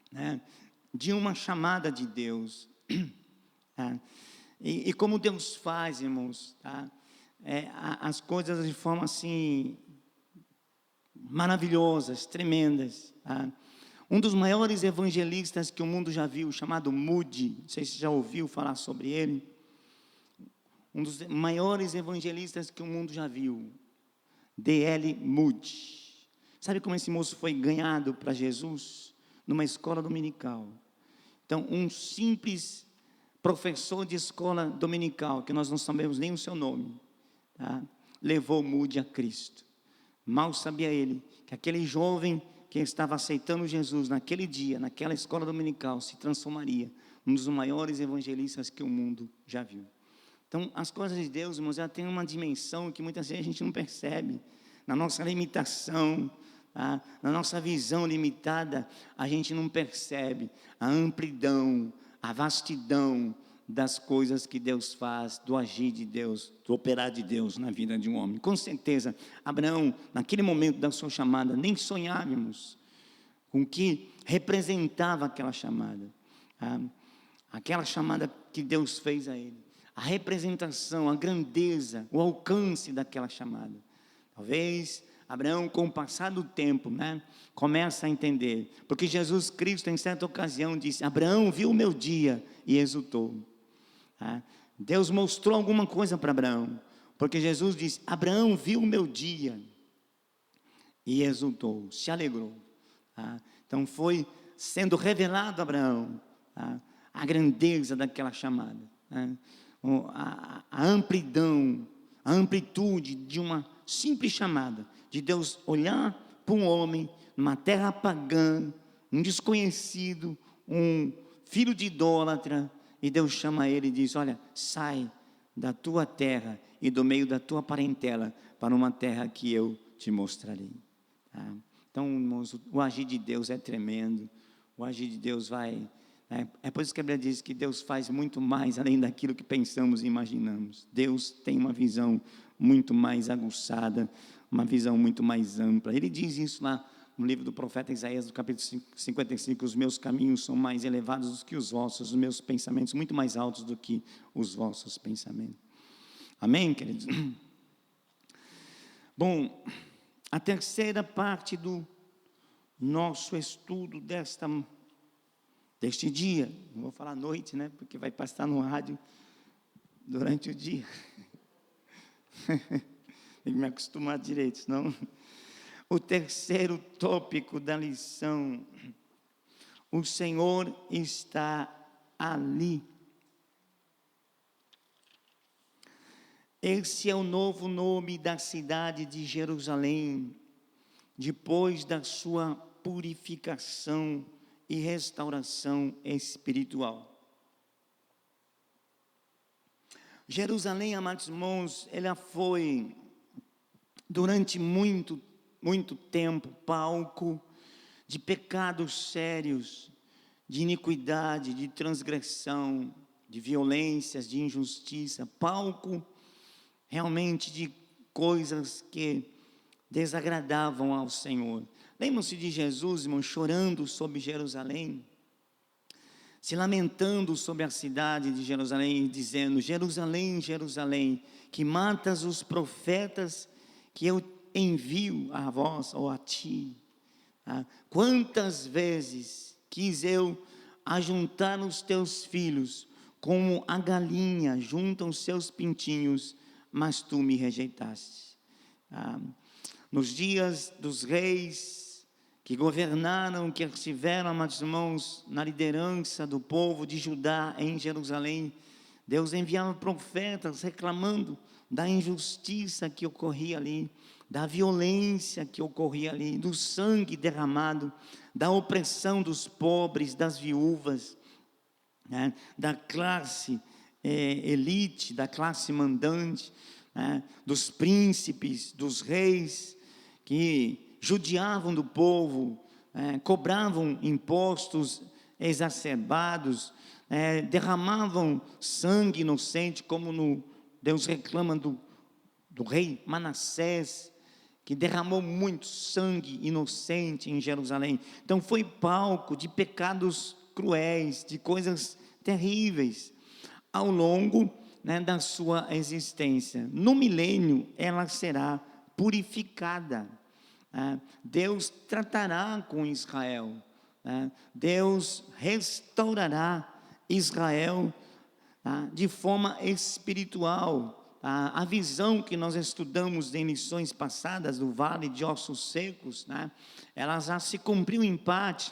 né, de uma chamada de Deus. Tá? E como Deus faz, irmãos, tá? as coisas de forma assim maravilhosas, tremendas. Tá? Um dos maiores evangelistas que o mundo já viu, chamado Moody, não sei se já ouviu falar sobre ele. Um dos maiores evangelistas que o mundo já viu, D.L. Moody. Sabe como esse moço foi ganhado para Jesus? Numa escola dominical. Então, um simples professor de escola dominical, que nós não sabemos nem o seu nome, tá? Levou Moody a Cristo. Mal sabia ele que aquele jovem que estava aceitando Jesus naquele dia, naquela escola dominical, se transformaria um dos maiores evangelistas que o mundo já viu. Então, as coisas de Deus, irmãos, ela tem uma dimensão que muitas vezes a gente não percebe. Na nossa limitação, tá? Na nossa visão limitada, a gente não percebe a amplidão, a vastidão das coisas que Deus faz, do agir de Deus, do operar de Deus na vida de um homem. Com certeza, Abraão, naquele momento da sua chamada, nem sonhávamos com o que representava aquela chamada, tá? Aquela chamada que Deus fez a ele, a representação, a grandeza, o alcance daquela chamada. Talvez Abraão, com o passar do tempo, começa a entender, porque Jesus Cristo, em certa ocasião, disse: Abraão viu o meu dia e exultou. Deus mostrou alguma coisa para Abraão, porque Jesus disse: Abraão viu o meu dia e exultou, se alegrou. Então foi sendo revelado a Abraão a grandeza daquela chamada, a amplidão, a amplitude de uma simples chamada, de Deus olhar para um homem numa terra pagã, um desconhecido, um filho de idólatra, e Deus chama ele e diz: olha, sai da tua terra e do meio da tua parentela para uma terra que eu te mostrarei. Então, irmãos, o agir de Deus é tremendo. O agir de Deus vai... É por isso que a Bíblia diz que Deus faz muito mais além daquilo que pensamos e imaginamos. Deus tem uma visão muito mais aguçada, uma visão muito mais ampla. Ele diz isso lá no livro do profeta Isaías, no capítulo 55, os meus caminhos são mais elevados do que os vossos, os meus pensamentos muito mais altos do que os vossos pensamentos. Amém, queridos? Bom, a terceira parte do nosso estudo deste dia, não vou falar noite, porque vai passar no rádio durante o dia. Tem que me acostumar direito, senão... O terceiro tópico da lição: o Senhor está ali. Esse é o novo nome da cidade de Jerusalém, depois da sua purificação e restauração espiritual. Jerusalém, amados irmãos, ela foi, durante muito tempo, palco de pecados sérios, de iniquidade, de transgressão, de violências, de injustiça, palco realmente de coisas que desagradavam ao Senhor. Lembram-se de Jesus, irmão, chorando sobre Jerusalém, se lamentando sobre a cidade de Jerusalém, dizendo: Jerusalém, Jerusalém, que matas os profetas que eu envio a vós ou a ti. Quantas vezes quis eu ajuntar os teus filhos, como a galinha junta os seus pintinhos, mas tu me rejeitaste. Nos dias dos reis que governaram, que estiveram, amados irmãos, na liderança do povo de Judá em Jerusalém, Deus enviava profetas reclamando da injustiça que ocorria ali, da violência que ocorria ali, do sangue derramado, da opressão dos pobres, das viúvas, da classe elite, da classe mandante, dos príncipes, dos reis, que judiavam do povo, cobravam impostos exacerbados, derramavam sangue inocente, como Deus reclama do rei Manassés, que derramou muito sangue inocente em Jerusalém. Então foi palco de pecados cruéis, de coisas terríveis, ao longo né, da sua existência. No milênio, ela será purificada. Deus tratará com Israel. Deus restaurará Israel de forma espiritual. A visão que nós estudamos em lições passadas do Vale de Ossos Secos, ela já se cumpriu em parte.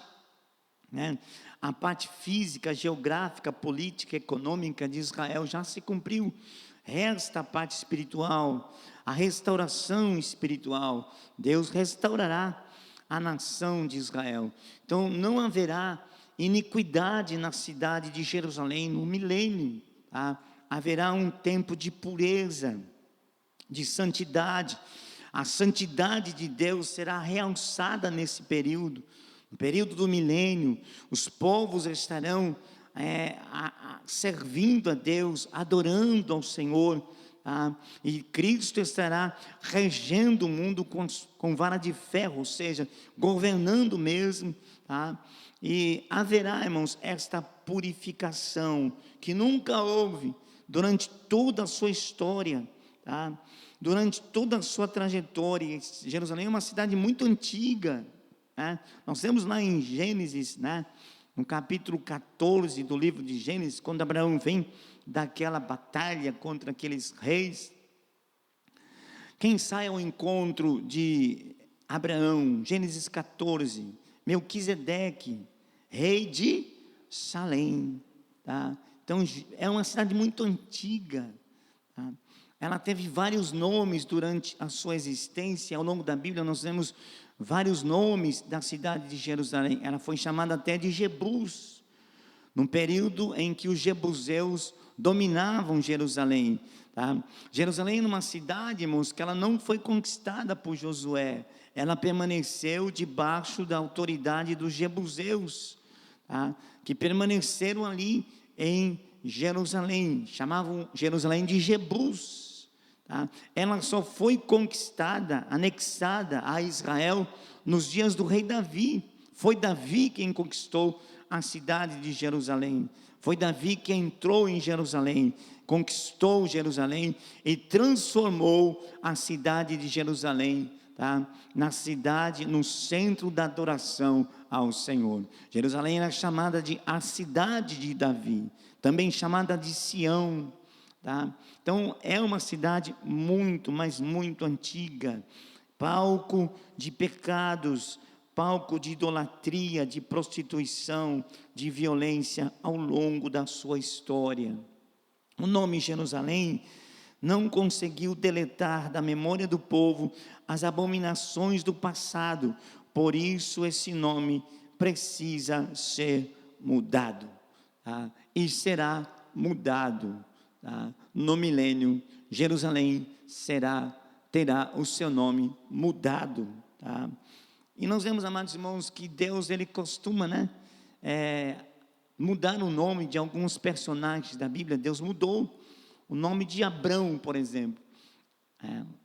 A parte física, geográfica, política, econômica de Israel já se cumpriu. Resta a parte espiritual, a restauração espiritual. Deus restaurará a nação de Israel. Então não haverá iniquidade na cidade de Jerusalém no milênio. Haverá um tempo de pureza, de santidade. A santidade de Deus será realçada nesse período. No período do milênio, os povos estarão servindo a Deus, adorando ao Senhor, e Cristo estará regendo o mundo com vara de ferro, ou seja, governando mesmo, e haverá, irmãos, esta purificação que nunca houve durante toda a sua história, durante toda a sua trajetória. Jerusalém é uma cidade muito antiga. Nós temos lá em Gênesis, no capítulo 14 do livro de Gênesis, quando Abraão vem daquela batalha contra aqueles reis. Quem sai ao encontro de Abraão? Gênesis 14, Melquisedeque, rei de Salém. Então é uma cidade muito antiga. Ela teve vários nomes durante a sua existência. Ao longo da Bíblia nós vemos vários nomes da cidade de Jerusalém. Ela foi chamada até de Jebus, num período em que os jebuseus dominavam Jerusalém. Jerusalém é uma cidade, irmãos, que ela não foi conquistada por Josué. Ela permaneceu debaixo da autoridade dos jebuseus, que permaneceram ali em Jerusalém. Chamavam Jerusalém de Jebus. Ela só foi conquistada, anexada a Israel nos dias do rei Davi. Foi Davi quem conquistou a cidade de Jerusalém. Foi Davi que entrou em Jerusalém, conquistou Jerusalém e transformou a cidade de Jerusalém, na cidade, no centro da adoração ao Senhor. Jerusalém era chamada de a cidade de Davi, também chamada de Sião. Então é uma cidade muito, mas muito antiga, palco de pecados, palco de idolatria, de prostituição, de violência ao longo da sua história. O nome Jerusalém não conseguiu deletar da memória do povo as abominações do passado, por isso esse nome precisa ser mudado, e será mudado. No milênio, Jerusalém terá o seu nome mudado. E nós vemos, amados irmãos, que Deus ele costuma mudar o nome de alguns personagens da Bíblia. Deus mudou o nome de Abrão, por exemplo.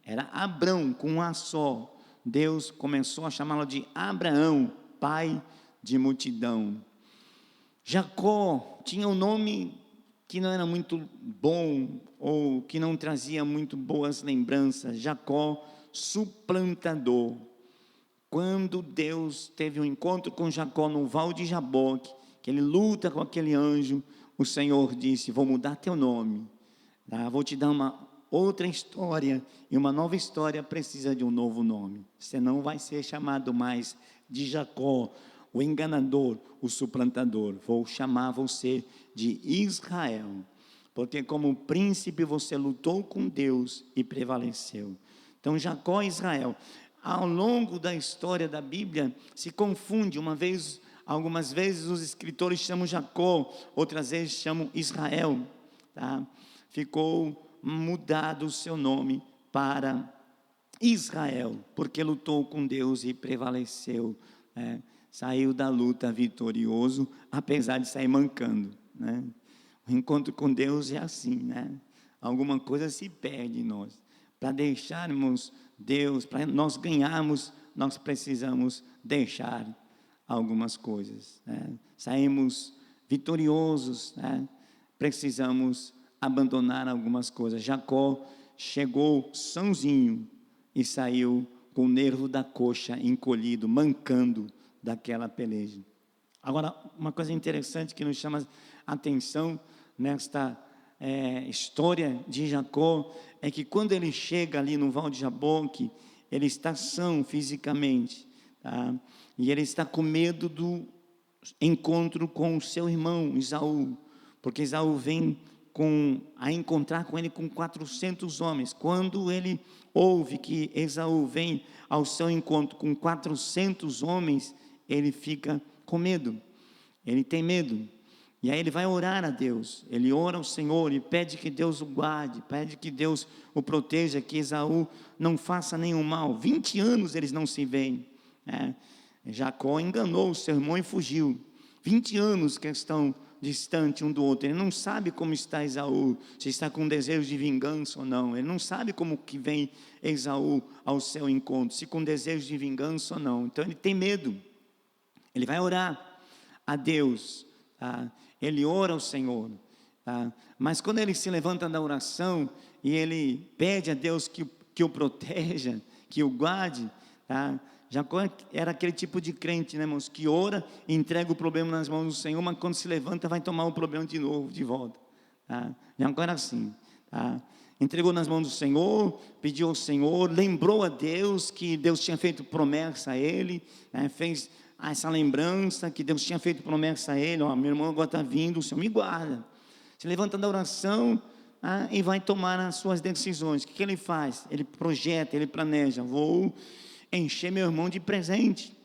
Era Abrão com um A só. Deus começou a chamá-lo de Abraão, pai de multidão. Jacó tinha um nome que não era muito bom, ou que não trazia muito boas lembranças. Jacó, suplantador. Quando Deus teve um encontro com Jacó no Val de Jaboque, que ele luta com aquele anjo, o Senhor disse: vou mudar teu nome, vou te dar uma outra história, e uma nova história precisa de um novo nome. Você não vai ser chamado mais de Jacó, o enganador, o suplantador. Vou chamar você de Israel, porque como príncipe você lutou com Deus e prevaleceu. Então Jacó e Israel, ao longo da história da Bíblia, se confunde. Algumas vezes os escritores chamam Jacó, outras vezes chamam Israel. Ficou mudado o seu nome para Israel, porque lutou com Deus e prevaleceu, saiu da luta vitorioso, apesar de sair mancando. O encontro com Deus é assim, alguma coisa se perde em nós. Para deixarmos Deus, para nós ganharmos, nós precisamos deixar algumas coisas. Saímos vitoriosos, precisamos abandonar algumas coisas. Jacó chegou sãozinho e saiu com o nervo da coxa encolhido, mancando daquela peleja. Agora, uma coisa interessante que nos chama a atenção nesta história de Jacó é que quando ele chega ali no Val de Jaboque, ele está são fisicamente, tá? E ele está com medo do encontro com o seu irmão Esaú, porque Esaú vem a encontrar com ele com 400 homens. Quando ele ouve que Esaú vem ao seu encontro com 400 homens, ele fica com medo, ele tem medo. E aí ele vai orar a Deus, ele ora ao Senhor e pede que Deus o guarde, pede que Deus o proteja, que Esaú não faça nenhum mal. 20 anos eles não se veem, né? Jacó enganou o seu irmão e fugiu. 20 anos que estão distante um do outro. Ele não sabe como está Esaú, se está com desejo de vingança ou não. Ele não sabe como que vem Esaú ao seu encontro, se com desejo de vingança ou não. Então ele tem medo. Ele vai orar a Deus, tá? Ele ora ao Senhor, tá? Mas quando ele se levanta da oração e ele pede a Deus que o proteja, que o guarde, tá? Jacó era aquele tipo de crente, né, irmãos, que ora e entrega o problema nas mãos do Senhor, mas quando se levanta vai tomar o problema de novo, de volta, tá? Jacó era assim, tá? Entregou nas mãos do Senhor, pediu ao Senhor, lembrou a Deus que Deus tinha feito promessa a ele, né? Fez essa lembrança que Deus tinha feito promessa a ele: ó, meu irmão agora está vindo, o Senhor me guarda. Se levanta da oração, e vai tomar as suas decisões. O que ele faz? Ele projeta, ele planeja: vou encher meu irmão de presente,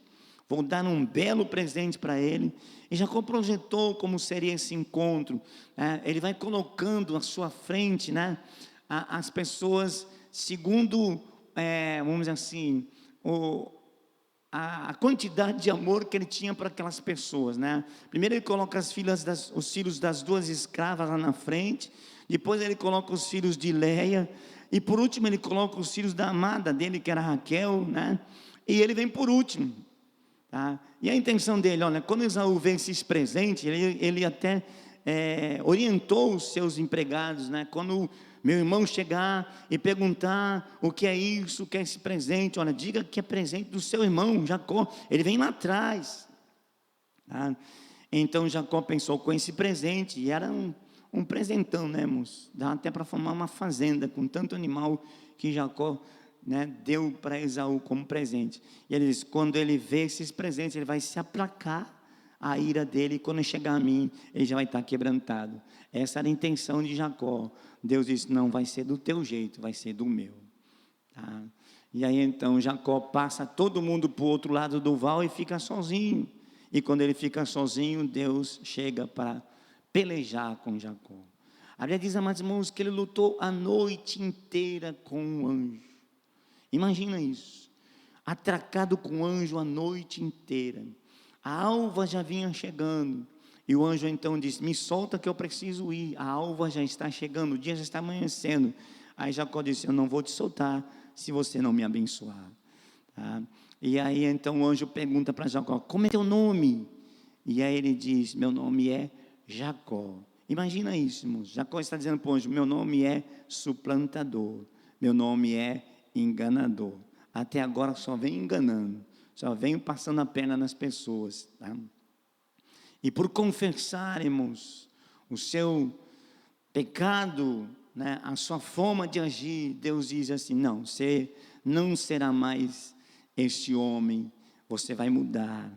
vou dar um belo presente para ele. E Jacó projetou como seria esse encontro, né? Ele vai colocando à sua frente, né, as pessoas segundo, vamos dizer assim, a quantidade de amor que ele tinha para aquelas pessoas, né? Primeiro ele coloca os filhos das duas escravas lá na frente, depois ele coloca os filhos de Leia, e por último ele coloca os filhos da amada dele, que era Raquel, né? E ele vem por último, tá? E a intenção dele, olha, quando Esaú vê esses presentes, ele até orientou os seus empregados, né? Quando meu irmão chegar e perguntar o que é isso, o que é esse presente, olha, diga que é presente do seu irmão Jacó, ele vem lá atrás, tá? Então Jacó pensou com esse presente, e era um presentão, né, irmãos? Dá até para formar uma fazenda com tanto animal que Jacó, né, deu para Esaú como presente. E ele diz: quando ele vê esses presentes, ele vai se aplacar a ira dele, e quando chegar a mim, ele já vai estar quebrantado. Essa era a intenção de Jacó. Deus disse: não vai ser do teu jeito, vai ser do meu, tá? E aí então Jacó passa todo mundo para o outro lado do val e fica sozinho. E quando ele fica sozinho, Deus chega para pelejar com Jacó. A Bíblia diz, amados irmãos, que ele lutou a noite inteira com um anjo. Imagina isso, atracado com o anjo a noite inteira. A alva já vinha chegando, e o anjo então disse: me solta que eu preciso ir, a alva já está chegando, o dia já está amanhecendo. Aí Jacó disse: eu não vou te soltar se você não me abençoar, tá? E aí então o anjo pergunta para Jacó: como é teu nome? E aí ele diz: meu nome é Jacó. Imagina isso, irmãos. Jacó está dizendo para o anjo: meu nome é suplantador, meu nome é enganador. Até agora só vem enganando, só venho passando a perna nas pessoas, tá? E por confessar, irmãos, o seu pecado, né, a sua forma de agir, Deus diz assim: não, você não será mais este homem, você vai mudar,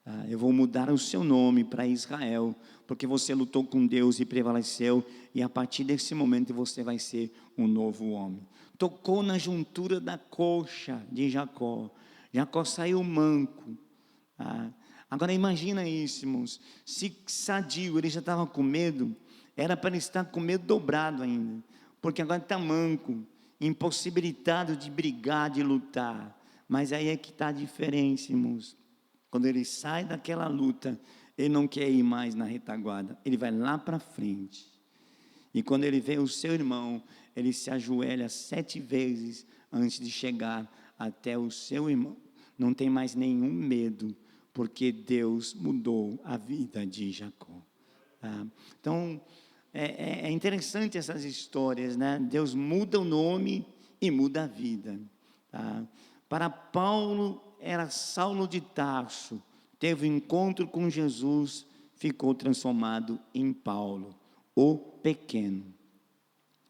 tá? Eu vou mudar o seu nome para Israel, porque você lutou com Deus e prevaleceu, e a partir desse momento você vai ser um novo homem. Tocou na juntura da coxa de Jacó, Jacó saiu manco, tá? Agora imagina isso, irmãos, se sadio, ele já estava com medo, era para ele estar com medo dobrado ainda, porque agora está manco, impossibilitado de brigar, de lutar. Mas aí é que está a diferença, irmãos. Quando ele sai daquela luta, ele não quer ir mais na retaguarda, ele vai lá para frente. E quando ele vê o seu irmão, ele se ajoelha 7 vezes antes de chegar até o seu irmão. Não tem mais nenhum medo, porque Deus mudou a vida de Jacó, tá? Então, é interessante essas histórias, né? Deus muda o nome e muda a vida. Tá? Para Paulo, era Saulo de Tarso, teve um encontro com Jesus, ficou transformado em Paulo, o pequeno.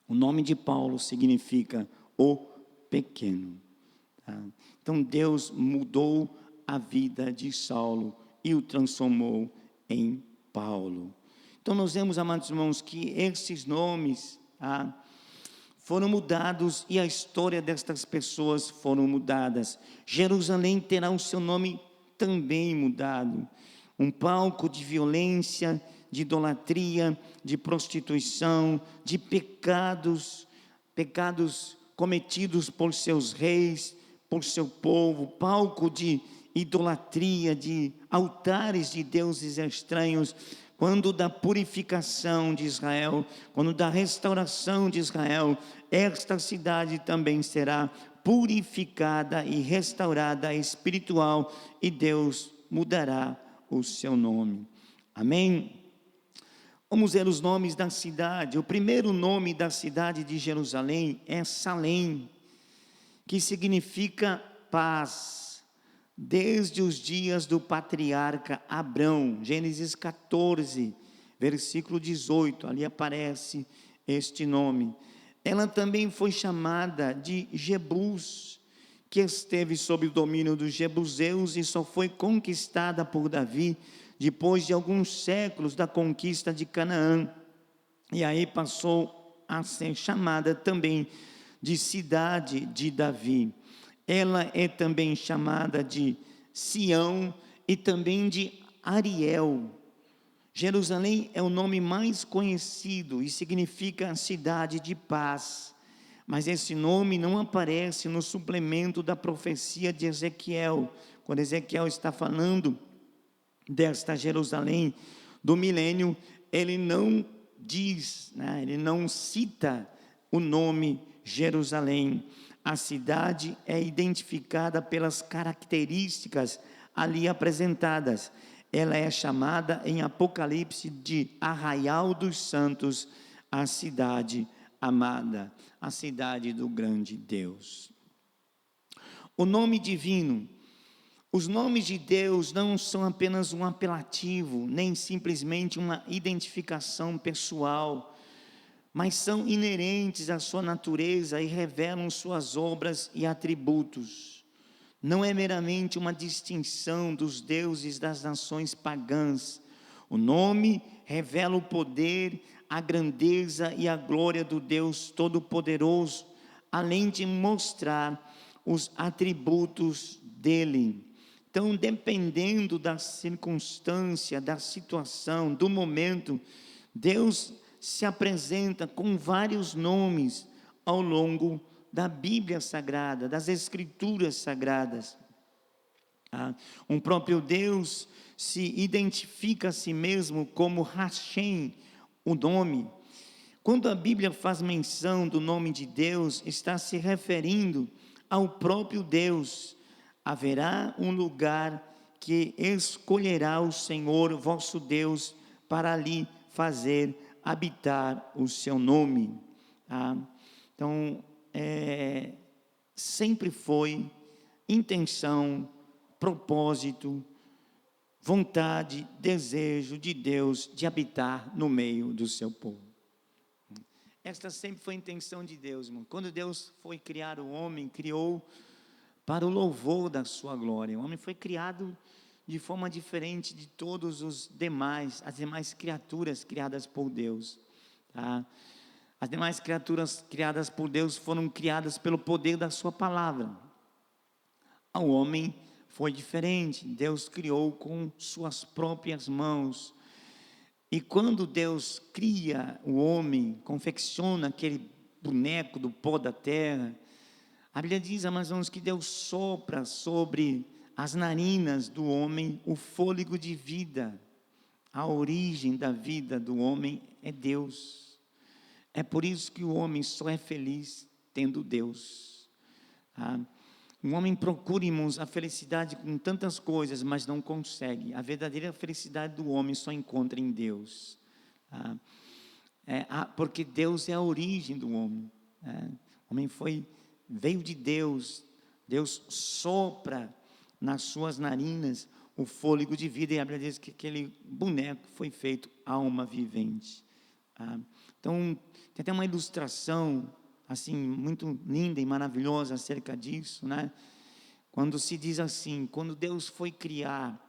O nome de Paulo significa o pequeno. Tá? Então Deus mudou a vida de Saulo e o transformou em Paulo. Então nós vemos, amados irmãos, que esses nomes foram mudados e a história destas pessoas foram mudadas. Jerusalém terá o seu nome também mudado. Um palco de violência, de idolatria, de prostituição, de pecados cometidos por seus reis, por seu povo, palco de idolatria, de altares de deuses estranhos. Quando da purificação de Israel, quando da restauração de Israel, esta cidade também será purificada e restaurada espiritual, e Deus mudará o seu nome. Amém? Vamos ver os nomes da cidade. O primeiro nome da cidade de Jerusalém é Salém, que significa paz. Desde os dias do patriarca Abrão, Gênesis 14, versículo 18, ali aparece este nome. Ela também foi chamada de Jebus, que esteve sob o domínio dos jebuseus e só foi conquistada por Davi depois de alguns séculos da conquista de Canaã. E aí passou a ser chamada também de cidade de Davi. Ela é também chamada de Sião e também de Ariel. Jerusalém é o nome mais conhecido e significa cidade de paz. Mas esse nome não aparece no suplemento da profecia de Ezequiel. Quando Ezequiel está falando desta Jerusalém do milênio, ele não diz, ele não cita o nome Jerusalém. A cidade é identificada pelas características ali apresentadas. Ela é chamada em Apocalipse de Arraial dos Santos, a cidade amada, a cidade do grande Deus. O nome divino. Os nomes de Deus não são apenas um apelativo, nem simplesmente uma identificação pessoal, mas são inerentes à sua natureza e revelam suas obras e atributos. Não é meramente uma distinção dos deuses das nações pagãs. O nome revela o poder, a grandeza e a glória do Deus Todo-Poderoso, além de mostrar os atributos dele. Então, dependendo da circunstância, da situação, do momento, Deus se apresenta com vários nomes ao longo da Bíblia Sagrada, das Escrituras Sagradas. Um próprio Deus se identifica a si mesmo como Hashem, o nome. Quando a Bíblia faz menção do nome de Deus, está se referindo ao próprio Deus. Haverá um lugar que escolherá o Senhor, vosso Deus, para ali fazer habitar o seu nome. Então, sempre foi intenção, propósito, vontade, desejo de Deus de habitar no meio do seu povo. Esta sempre foi a intenção de Deus, irmão. Quando Deus foi criar o homem, criou para o louvor da sua glória. O homem foi criado de forma diferente de todos os demais, as demais criaturas criadas por Deus. As demais criaturas criadas por Deus foram criadas pelo poder da sua palavra. O homem foi diferente. Deus criou com suas próprias mãos. E quando Deus cria o homem, confecciona aquele boneco do pó da terra, a Bíblia diz, amados irmãos, que Deus sopra sobre as narinas do homem o fôlego de vida. A origem da vida do homem é Deus. É por isso que o homem só é feliz tendo Deus. Um homem procura, irmãos, a felicidade com tantas coisas, mas não consegue. A verdadeira felicidade do homem só encontra em Deus. porque Deus é a origem do homem. O homem veio de Deus. Deus sopra nas suas narinas o fôlego de vida, e a Bíblia diz que aquele boneco foi feito alma vivente. Então, tem até uma ilustração assim, muito linda e maravilhosa acerca disso, né? Quando se diz assim, quando Deus foi criar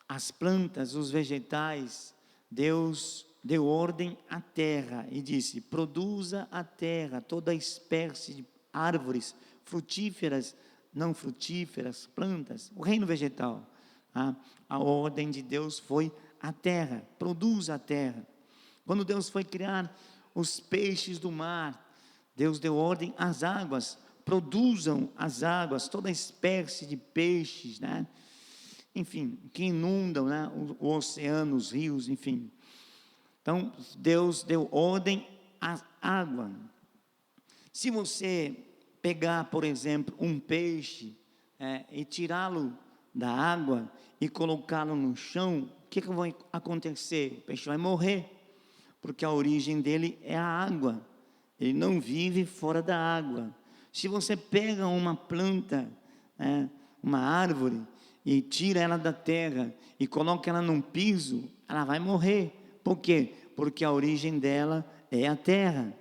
as plantas, os vegetais, Deus deu ordem à terra e disse: produza a terra toda espécie de árvores frutíferas, não frutíferas, plantas, o reino vegetal. A ordem de Deus foi a terra, produza a terra. Quando Deus foi criar os peixes do mar, Deus deu ordem às águas, produzam as águas, toda espécie de peixes, né? Enfim, que inundam, né? O oceano, os rios, enfim. Então, Deus deu ordem à água. Se você pegar, por exemplo, um peixe e tirá-lo da água e colocá-lo no chão, o que vai acontecer? O peixe vai morrer, porque a origem dele é a água. Ele não vive fora da água. Se você pega uma planta, uma árvore, e tira ela da terra e coloca ela num piso, ela vai morrer. Por quê? Porque a origem dela é a terra.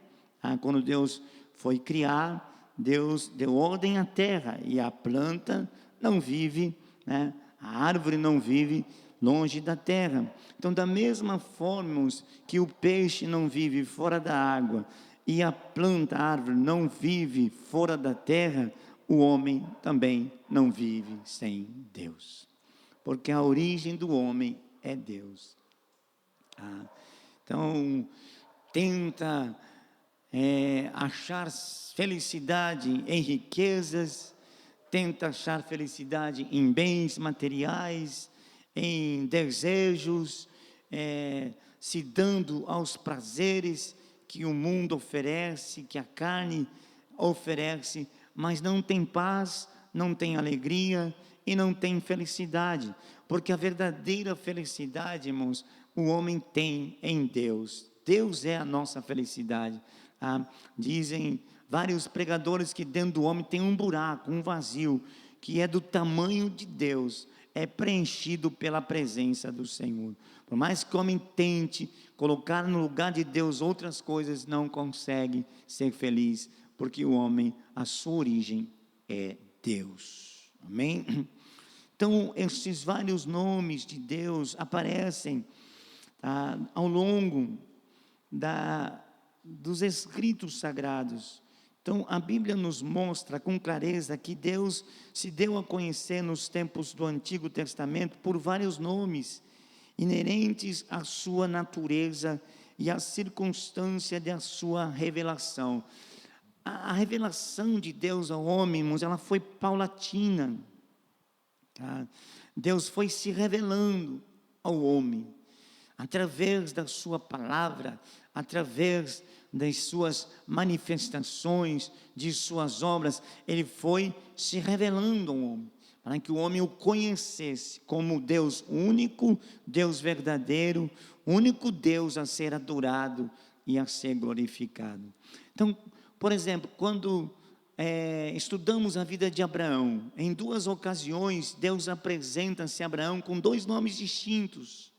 Quando Deus foi criar, Deus deu ordem à terra, e a planta não vive, a árvore não vive longe da terra. Então, da mesma forma que o peixe não vive fora da água, e a planta, a árvore, não vive fora da terra, o homem também não vive sem Deus, porque a origem do homem é Deus. Então, tenta achar felicidade em riquezas, tenta achar felicidade em bens materiais, em desejos, se dando aos prazeres que o mundo oferece, que a carne oferece, mas não tem paz, não tem alegria e não tem felicidade, porque a verdadeira felicidade, irmãos, o homem tem em Deus. Deus é a nossa felicidade. Dizem vários pregadores que dentro do homem tem um buraco, um vazio, que é do tamanho de Deus, é preenchido pela presença do Senhor. Por mais que o homem tente colocar no lugar de Deus outras coisas, não consegue ser feliz, porque o homem, a sua origem é Deus. Amém? Então, esses vários nomes de Deus aparecem ao longo dos escritos sagrados. Então, a Bíblia nos mostra com clareza que Deus se deu a conhecer nos tempos do Antigo Testamento por vários nomes inerentes à sua natureza e à circunstância da sua revelação. A revelação de Deus ao homem, irmãos, ela foi paulatina. Deus foi se revelando ao homem, através da sua palavra, através das suas manifestações, de suas obras, Ele foi se revelando ao homem, para que o homem o conhecesse como Deus único, Deus verdadeiro, único Deus a ser adorado e a ser glorificado. Então, por exemplo, quando estudamos a vida de Abraão, em duas ocasiões, Deus apresenta-se a Abraão com dois nomes distintos,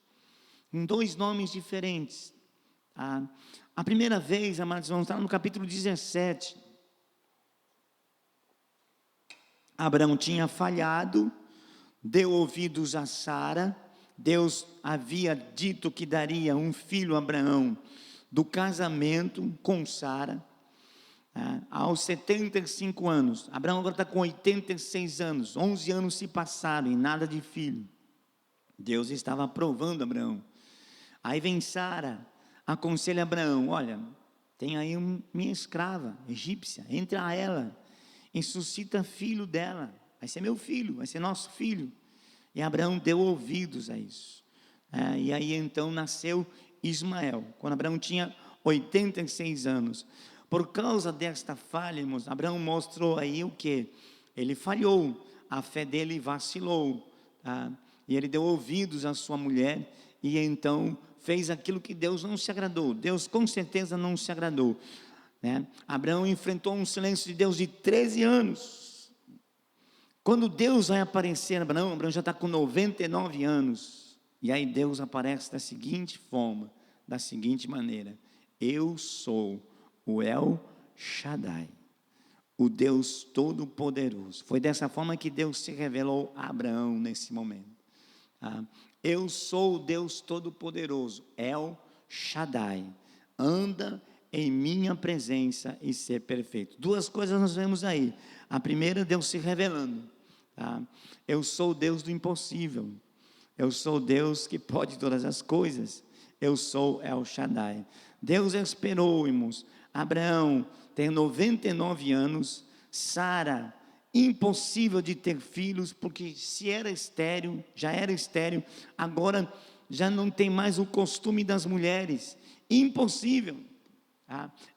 com dois nomes diferentes. A primeira vez, amados irmãos, está no capítulo 17. Abraão tinha falhado, deu ouvidos a Sara. Deus havia dito que daria um filho a Abraão do casamento com Sara. Aos 75 anos, Abraão agora está com 86 anos, 11 anos se passaram e nada de filho. Deus estava aprovando Abraão. Aí vem Sara, aconselha Abraão: olha, tem aí minha escrava egípcia, entra a ela e suscita filho dela, vai ser meu filho, vai ser nosso filho. E Abraão deu ouvidos a isso, e aí então nasceu Ismael, quando Abraão tinha 86 anos. Por causa desta falha, irmãos, Abraão mostrou aí o que? Ele falhou, a fé dele vacilou, e ele deu ouvidos à sua mulher, e então fez aquilo que Deus não se agradou. Deus com certeza não se agradou, né? Abraão enfrentou um silêncio de Deus de 13 anos. Quando Deus vai aparecer a Abraão já está com 99 anos. E aí Deus aparece da seguinte forma, da seguinte maneira: eu sou o El Shaddai, o Deus Todo-Poderoso. Foi dessa forma que Deus se revelou a Abraão nesse momento. Eu sou o Deus Todo-Poderoso, El Shaddai. Anda em minha presença e ser perfeito. Duas coisas nós vemos aí. A primeira, Deus se revelando. Eu sou o Deus do impossível. Eu sou o Deus que pode todas as coisas. Eu sou El Shaddai. Deus esperou, irmãos. Abraão tem 99 anos. Sara, impossível de ter filhos, porque se era estéril, já era estéril, agora já não tem mais o costume das mulheres. Impossível.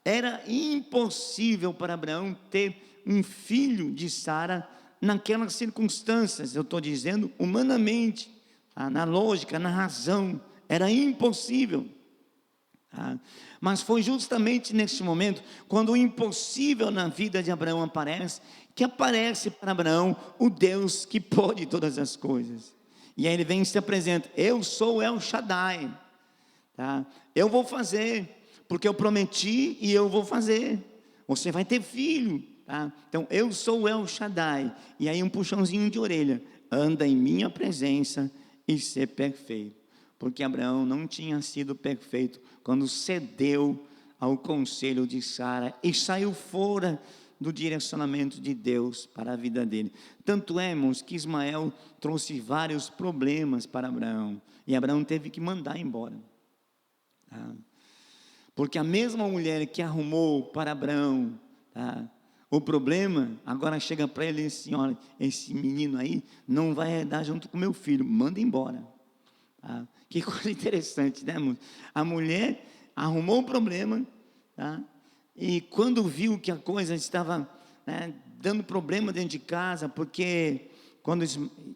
Era impossível para Abraão ter um filho de Sara naquelas circunstâncias. Eu estou dizendo humanamente, na lógica, na razão, era impossível. Mas foi justamente nesse momento, quando o impossível na vida de Abraão aparece, que aparece para Abraão o Deus que pode todas as coisas. E aí ele vem e se apresenta: eu sou El Shaddai, eu vou fazer, porque eu prometi e eu vou fazer. Você vai ter filho, então eu sou El Shaddai. E aí um puxãozinho de orelha: anda em minha presença e ser perfeito. Porque Abraão não tinha sido perfeito quando cedeu ao conselho de Sara e saiu fora do direcionamento de Deus para a vida dele. Tanto é, irmãos, que Ismael trouxe vários problemas para Abraão, e Abraão teve que mandar embora. Porque a mesma mulher que arrumou para Abraão o problema, agora chega para ele assim: olha, esse menino aí não vai herdar junto com meu filho, manda embora. Que coisa interessante, né, irmão? A mulher arrumou um problema, e quando viu que a coisa estava dando problema dentro de casa, porque quando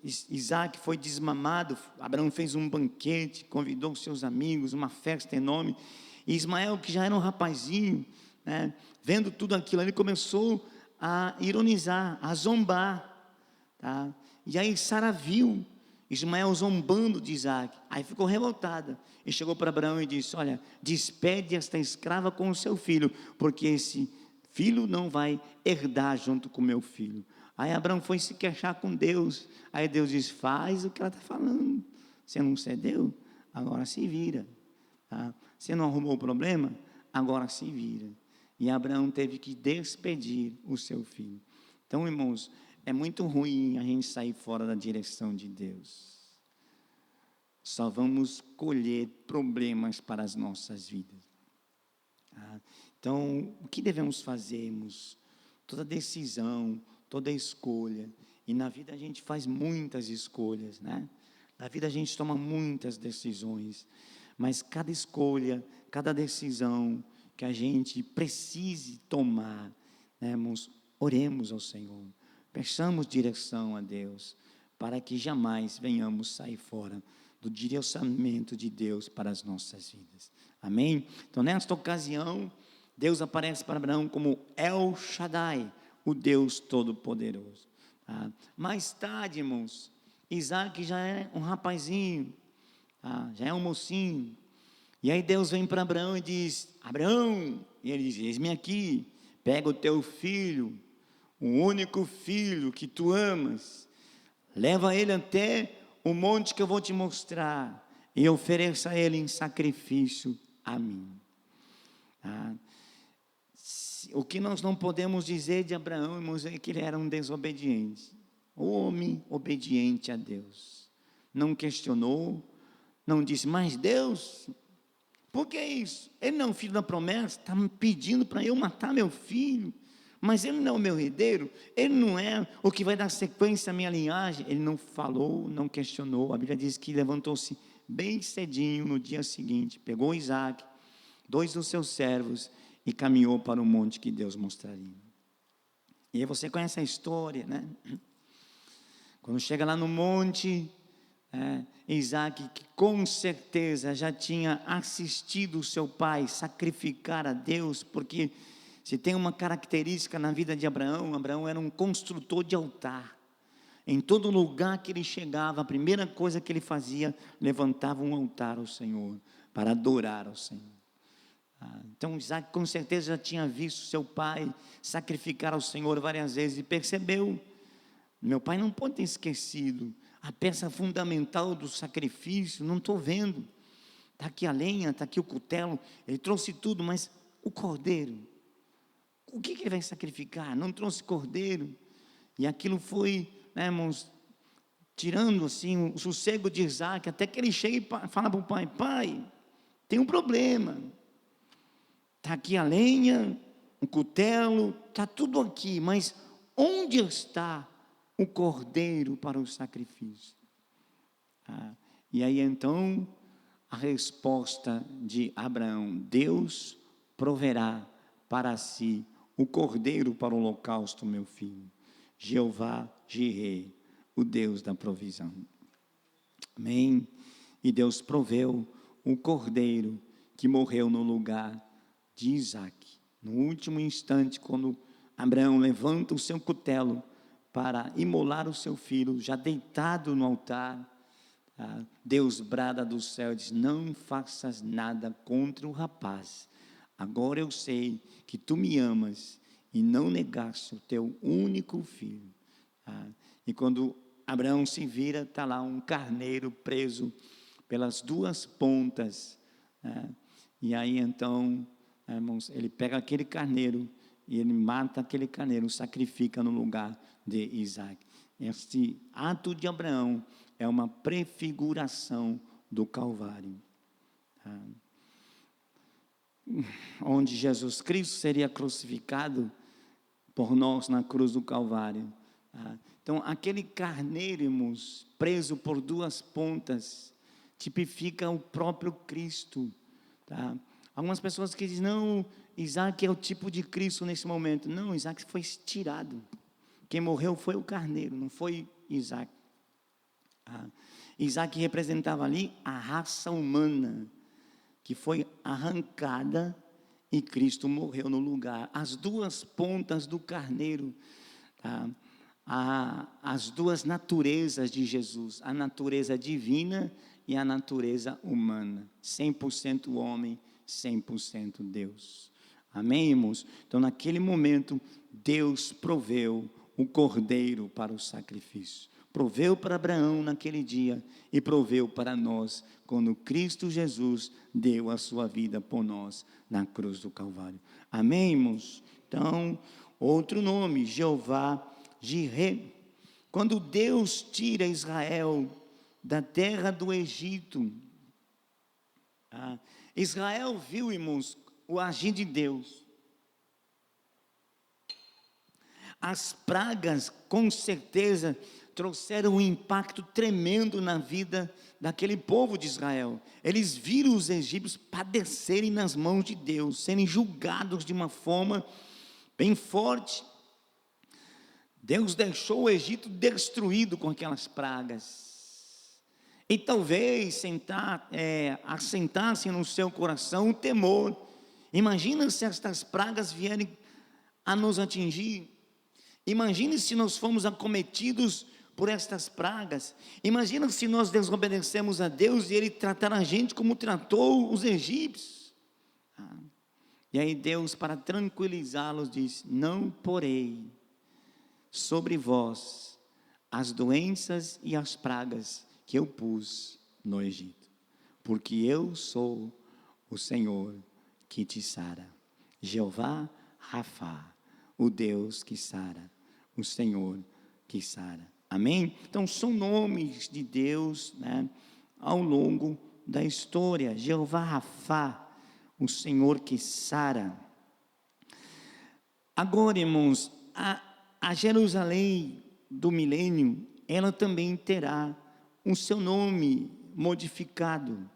Isaac foi desmamado, Abraão fez um banquete, convidou seus amigos, uma festa enorme, e Ismael, que já era um rapazinho, vendo tudo aquilo, ele começou a ironizar, a zombar, e aí Sara viu Ismael zombando de Isaac, aí ficou revoltada, e chegou para Abraão e disse: olha, despede esta escrava com o seu filho, porque esse filho não vai herdar junto com meu filho. Aí Abraão foi se queixar com Deus, aí Deus diz: faz o que ela está falando, você não cedeu, agora se vira, você não arrumou o problema, agora se vira. E Abraão teve que despedir o seu filho. Então, irmãos, é muito ruim a gente sair fora da direção de Deus. Só vamos colher problemas para as nossas vidas. Então, o que devemos fazermos? Toda decisão, toda escolha, e na vida a gente faz muitas escolhas, né? Na vida a gente toma muitas decisões, mas cada escolha, cada decisão que a gente precise tomar, irmãos, oremos ao Senhor, peçamos direção a Deus, para que jamais venhamos sair fora do direcionamento de Deus para as nossas vidas. Amém? Então, nesta ocasião, Deus aparece para Abraão como El Shaddai, o Deus Todo-Poderoso. Mais tarde, irmãos, Isaac já é um rapazinho, já é um mocinho, e aí Deus vem para Abraão e diz: Abraão, e ele diz: eis-me aqui, pega o teu filho, o único filho que tu amas, leva ele até o monte que eu vou te mostrar, e ofereça ele em sacrifício a mim. O que nós não podemos dizer de Abraão, irmãos, é que ele era um desobediente, homem obediente a Deus, não questionou, não disse: mas Deus, por que isso? Ele não é o filho da promessa, está me pedindo para eu matar meu filho, mas ele não é o meu herdeiro, ele não é o que vai dar sequência à minha linhagem. Ele não falou, não questionou. A Bíblia diz que levantou-se bem cedinho no dia seguinte, pegou Isaac, 2 dos seus servos, e caminhou para o monte que Deus mostraria. E aí você conhece a história, né? Quando chega lá no monte, Isaac, que com certeza já tinha assistido o seu pai sacrificar a Deus, porque se tem uma característica na vida de Abraão, Abraão era um construtor de altar. Em todo lugar que ele chegava, a primeira coisa que ele fazia, levantava um altar ao Senhor, para adorar ao Senhor. Então Isaac com certeza já tinha visto seu pai sacrificar ao Senhor várias vezes, e percebeu, meu pai não pode ter esquecido a peça fundamental do sacrifício, não estou vendo, está aqui a lenha, está aqui o cutelo, ele trouxe tudo, mas o cordeiro, o que ele vai sacrificar? Não trouxe cordeiro. E aquilo foi, irmãos, tirando assim o sossego de Isaac, até que ele chega e fala para o pai: pai, tem um problema, está aqui a lenha, o cutelo, está tudo aqui, mas onde está o cordeiro para o sacrifício? E aí então a resposta de Abraão: Deus proverá para si o cordeiro para o holocausto, meu filho. Jeová Jireh, o Deus da provisão. Amém? E Deus proveu o cordeiro que morreu no lugar de Isaac. No último instante, quando Abraão levanta o seu cutelo para imolar o seu filho, já deitado no altar, Deus brada do céu e diz: não faças nada contra o rapaz. Agora eu sei que tu me amas e não negaste o teu único filho. E quando Abraão se vira, está lá um carneiro preso pelas duas pontas. E aí então, irmãos, ele pega aquele carneiro e ele mata aquele carneiro, sacrifica no lugar de Isaac. Este ato de Abraão é uma prefiguração do Calvário, onde Jesus Cristo seria crucificado por nós na cruz do Calvário. Então aquele carneiro, irmãos, preso por duas pontas, tipifica o próprio Cristo. Algumas pessoas que dizem: não, Isaac é o tipo de Cristo nesse momento. Não, Isaac foi estirado. Quem morreu foi o carneiro, não foi Isaac. Isaac representava ali a raça humana, que foi arrancada, e Cristo morreu no lugar. As duas pontas do carneiro, as duas naturezas de Jesus, a natureza divina e a natureza humana, 100% homem, 100% Deus. Amém, irmãos? Então naquele momento, Deus proveu o cordeiro para o sacrifício. Proveu para Abraão naquele dia e proveu para nós quando Cristo Jesus deu a sua vida por nós na cruz do Calvário. Amém, irmãos? Então, outro nome, Jeová Jireh. Quando Deus tira Israel da terra do Egito, Israel viu, irmãos, o agir de Deus. As pragas, com certeza, trouxeram um impacto tremendo na vida daquele povo de Israel. Eles viram os egípcios padecerem nas mãos de Deus, serem julgados de uma forma bem forte. Deus deixou o Egito destruído com aquelas pragas. E talvez assentasse no seu coração o temor. Imagina se estas pragas vierem a nos atingir. Imagine se nós fomos acometidos por estas pragas. Imagina se nós desobedecemos a Deus e Ele tratar a gente como tratou os egípcios. E aí Deus, para tranquilizá-los, diz: não porei sobre vós as doenças e as pragas que eu pus no Egito, porque eu sou o Senhor que te sara. Jeová Rafá, o Deus que sara, o Senhor que sara. Amém? Então são nomes de Deus, ao longo da história. Jeová Rafá, o Senhor que sara. Agora, irmãos, a Jerusalém do milênio, ela também terá o seu nome modificado,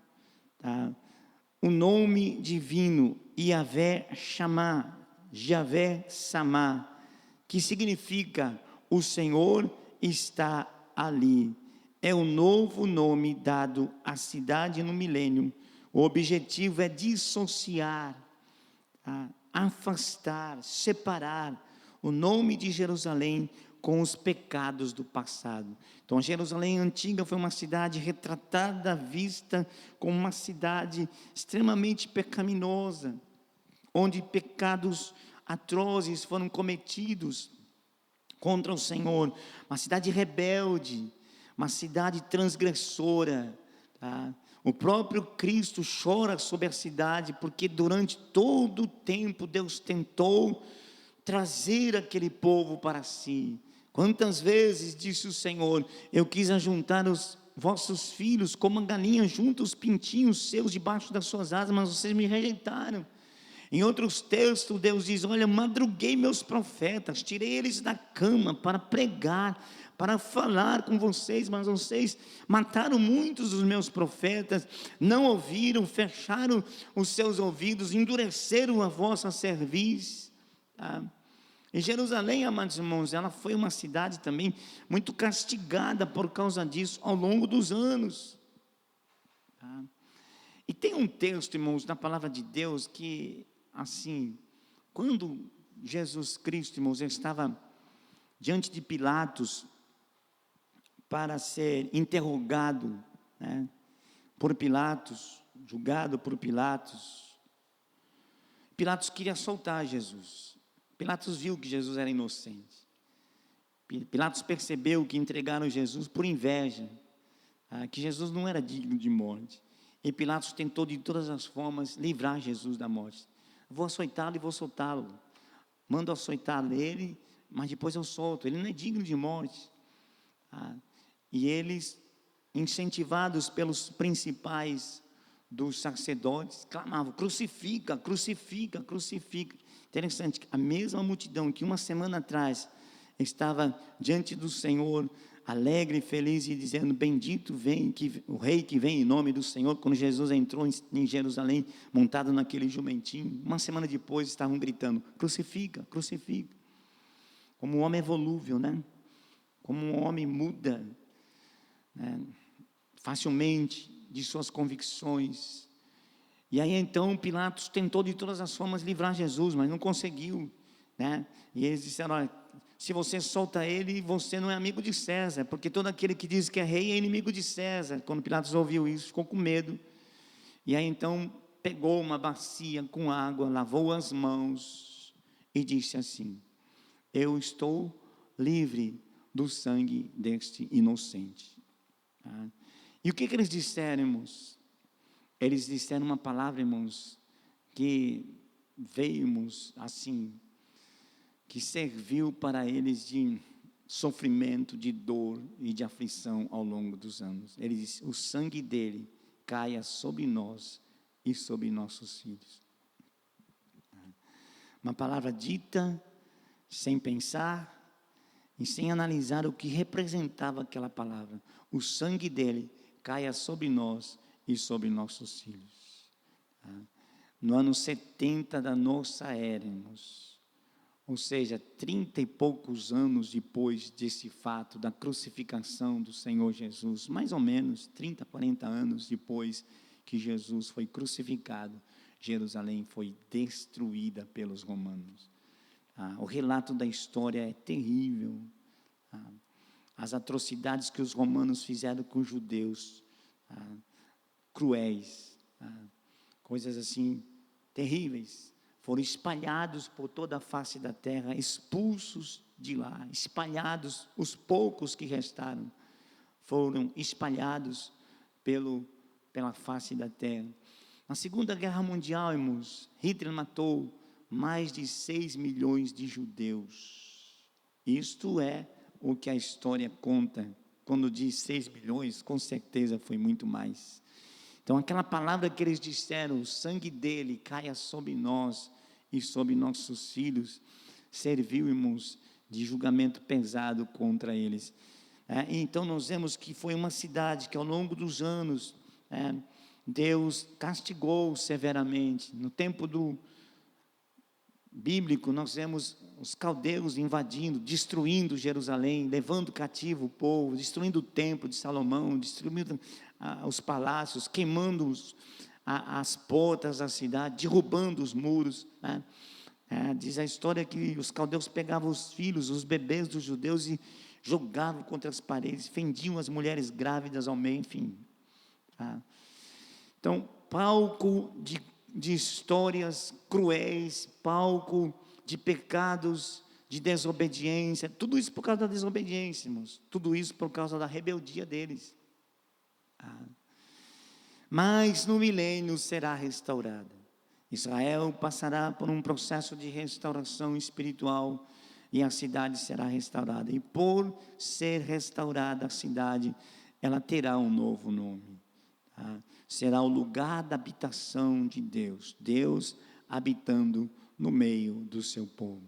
o nome divino, Yahvé Shammah, Yahvé Samá, que significa: o Senhor está ali. é o novo nome dado à cidade no milênio. O objetivo é dissociar, afastar, separar o nome de Jerusalém com os pecados do passado. Então, Jerusalém antiga foi uma cidade retratada, vista como uma cidade extremamente pecaminosa, onde pecados atrozes foram cometidos contra o Senhor, uma cidade rebelde, uma cidade transgressora, tá? O próprio Cristo chora sobre a cidade, porque durante todo o tempo Deus tentou trazer aquele povo para si. Quantas vezes, disse o Senhor, eu quis ajuntar os vossos filhos, como a galinha junta os pintinhos seus debaixo das suas asas, mas vocês me rejeitaram. Em outros textos, Deus diz, olha, madruguei meus profetas, tirei eles da cama para pregar, para falar com vocês, mas vocês mataram muitos dos meus profetas, não ouviram, fecharam os seus ouvidos, endureceram a vossa cerviz. E Jerusalém, amados irmãos, ela foi uma cidade também muito castigada por causa disso ao longo dos anos. E tem um texto, irmãos, na palavra de Deus que, assim, quando Jesus Cristo, irmãos, estava diante de Pilatos para ser interrogado, por Pilatos, julgado por Pilatos, Pilatos queria soltar Jesus. Pilatos viu que Jesus era inocente. Pilatos percebeu que entregaram Jesus por inveja, que Jesus não era digno de morte. E Pilatos tentou de todas as formas livrar Jesus da morte. Vou açoitá-lo e vou soltá-lo. Mando açoitar ele, mas depois eu solto. Ele não é digno de morte. E eles, incentivados pelos principais dos sacerdotes, clamavam, crucifica, crucifica, crucifica. Interessante, a mesma multidão que uma semana atrás estava diante do Senhor, alegre e feliz e dizendo, bendito vem o rei que vem em nome do Senhor, quando Jesus entrou em Jerusalém, montado naquele jumentinho, uma semana depois estavam gritando, crucifica, crucifica. Como um homem é volúvel, como um homem muda, facilmente de suas convicções. E aí então Pilatos tentou de todas as formas livrar Jesus, mas não conseguiu, E eles disseram, olha, se você solta ele, você não é amigo de César, porque todo aquele que diz que é rei é inimigo de César. Quando Pilatos ouviu isso, ficou com medo, e aí então pegou uma bacia com água, lavou as mãos e disse assim, eu estou livre do sangue deste inocente. E o que eles disseram, irmãos? Eles disseram uma palavra, irmãos, que veio, irmãos, assim, que serviu para eles de sofrimento, de dor e de aflição ao longo dos anos. Ele disse, o sangue dele caia sobre nós e sobre nossos filhos. Uma palavra dita sem pensar e sem analisar o que representava aquela palavra. O sangue dele caia sobre nós e sobre nossos filhos. No ano 70 da nossa era, irmãos, ou seja, 30 e poucos anos depois desse fato da crucificação do Senhor Jesus, mais ou menos 30, 40 anos depois que Jesus foi crucificado, Jerusalém foi destruída pelos romanos. O relato da história é terrível. As atrocidades que os romanos fizeram com os judeus, cruéis, coisas assim terríveis, foram espalhados por toda a face da terra, expulsos de lá, espalhados, os poucos que restaram, foram espalhados pela face da terra. Na Segunda Guerra Mundial, irmãos, Hitler matou mais de 6 milhões de judeus. Isto é o que a história conta. Quando diz 6 milhões, com certeza foi muito mais. Então aquela palavra que eles disseram, o sangue dele caia sobre nós e sobre nossos filhos, serviu, irmãos, de julgamento pesado contra eles. Então nós vemos que foi uma cidade que ao longo dos anos, Deus castigou severamente. No tempo bíblico nós vemos os caldeus invadindo, destruindo Jerusalém, levando cativo o povo, destruindo o templo de Salomão, destruindo os palácios, queimando as portas da cidade, derrubando os muros, né? Diz a história que os caldeus pegavam os filhos, os bebês dos judeus e jogavam contra as paredes, fendiam as mulheres grávidas ao meio, enfim. Então, palco de histórias cruéis, palco de pecados, de desobediência, tudo isso por causa da desobediência, irmãos, tudo isso por causa da rebeldia deles. Mas no milênio será restaurada. Israel passará por um processo de restauração espiritual e a cidade será restaurada. E por ser restaurada a cidade, ela terá um novo nome. Será o lugar da habitação de Deus. Deus habitando no meio do seu povo.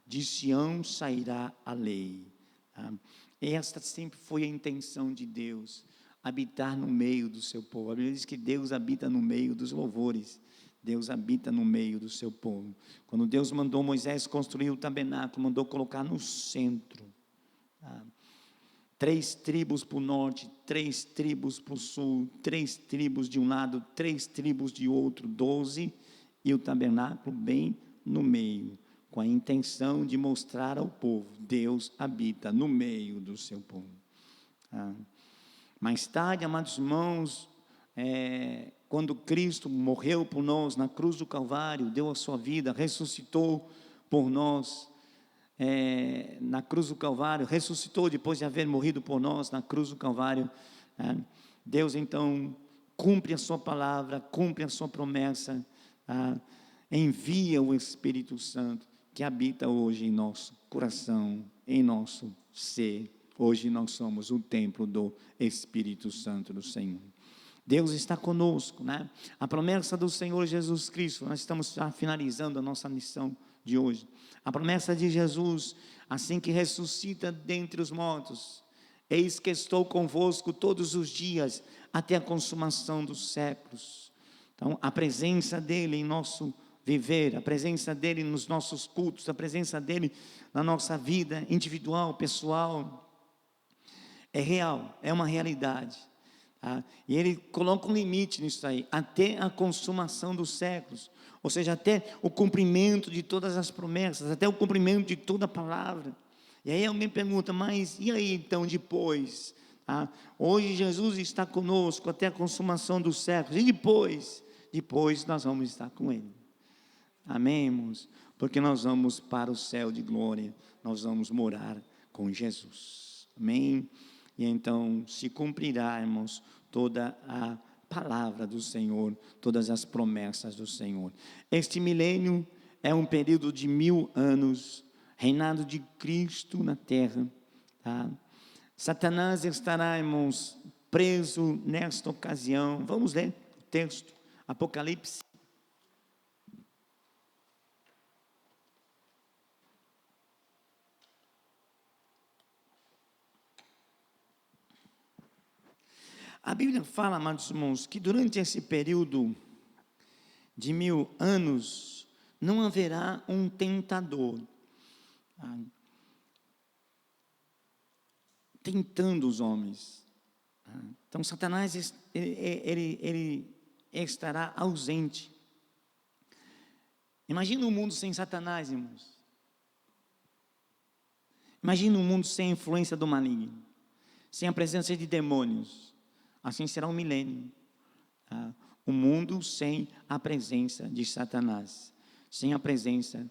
De Sião sairá a lei. Esta sempre foi a intenção de Deus, habitar no meio do seu povo. A Bíblia diz que Deus habita no meio dos louvores. Deus habita no meio do seu povo. Quando Deus mandou Moisés construir o tabernáculo, mandou colocar no centro. 3 tribos para o norte, 3 tribos para o sul, 3 tribos de um lado, 3 tribos de outro, 12, e o tabernáculo bem no meio, com a intenção de mostrar ao povo, Deus habita no meio do seu povo. Mais tarde, amados irmãos, quando Cristo morreu por nós na cruz do Calvário, deu a sua vida, ressuscitou por nós, na cruz do Calvário, ressuscitou depois de haver morrido por nós na cruz do Calvário. Deus então cumpre a sua palavra, cumpre a sua promessa, envia o Espírito Santo que habita hoje em nosso coração, em nosso ser. Hoje nós somos o templo do Espírito Santo do Senhor. Deus está conosco, né? A promessa do Senhor Jesus Cristo, nós estamos já finalizando a nossa lição de hoje. A promessa de Jesus, assim que ressuscita dentre os mortos: eis que estou convosco todos os dias, até a consumação dos séculos. Então, a presença dEle em nosso viver, a presença dEle nos nossos cultos, a presença dEle na nossa vida individual, pessoal, é real, é uma realidade. E Ele coloca um limite nisso aí, até a consumação dos séculos, ou seja, até o cumprimento de todas as promessas, até o cumprimento de toda a palavra. E aí alguém pergunta, mas e aí então depois? Hoje Jesus está conosco até a consumação dos séculos, e depois? Depois nós vamos estar com Ele. Amém, irmãos? Porque nós vamos para o céu de glória, nós vamos morar com Jesus. Amém? E então se cumprirá, irmãos, toda a palavra do Senhor, todas as promessas do Senhor. Este milênio é um período de 1000 anos, reinado de Cristo na terra. Satanás estará, irmãos, preso nesta ocasião. Vamos ler o texto, Apocalipse. A Bíblia fala, amados irmãos, que durante esse período de 1000 anos, não haverá um tentador tentando os homens. Então, Satanás, ele estará ausente. Imagina um mundo sem Satanás, irmãos. Imagina um mundo sem a influência do maligno, sem a presença de demônios. Assim será um milênio. Um mundo sem a presença de Satanás, sem a presença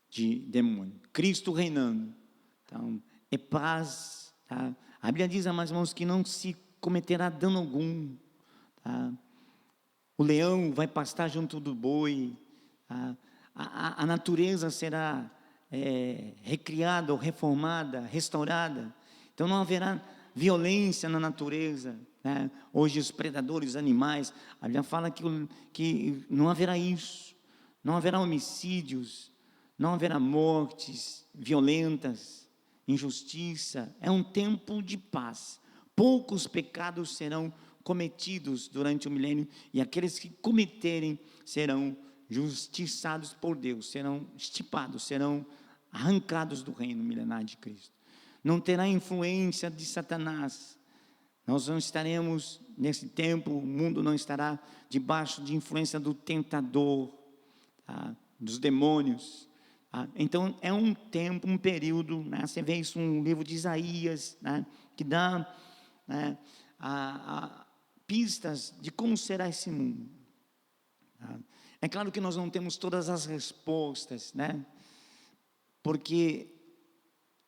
de demônio. Cristo reinando. Então, é paz. A Bíblia diz, amados irmãos, que não se cometerá dano algum. O leão vai pastar junto do boi. A natureza será recriada ou reformada, restaurada. Então não haverá violência na natureza. Hoje os predadores animais, a Bíblia fala que não haverá isso, não haverá homicídios, não haverá mortes violentas, injustiça. É um tempo de paz. Poucos pecados serão cometidos durante o milênio, e aqueles que cometerem serão justiçados por Deus, serão extirpados, serão arrancados do reino milenar de Cristo. Não terá influência de Satanás. Nós não estaremos, nesse tempo, o mundo não estará debaixo de influência do tentador, tá? Dos demônios. Tá? Então, é um tempo, um período, né? Você vê isso no livro de Isaías, né? Que dá, né, pistas de como será esse mundo. Tá? É claro que nós não temos todas as respostas, né? Porque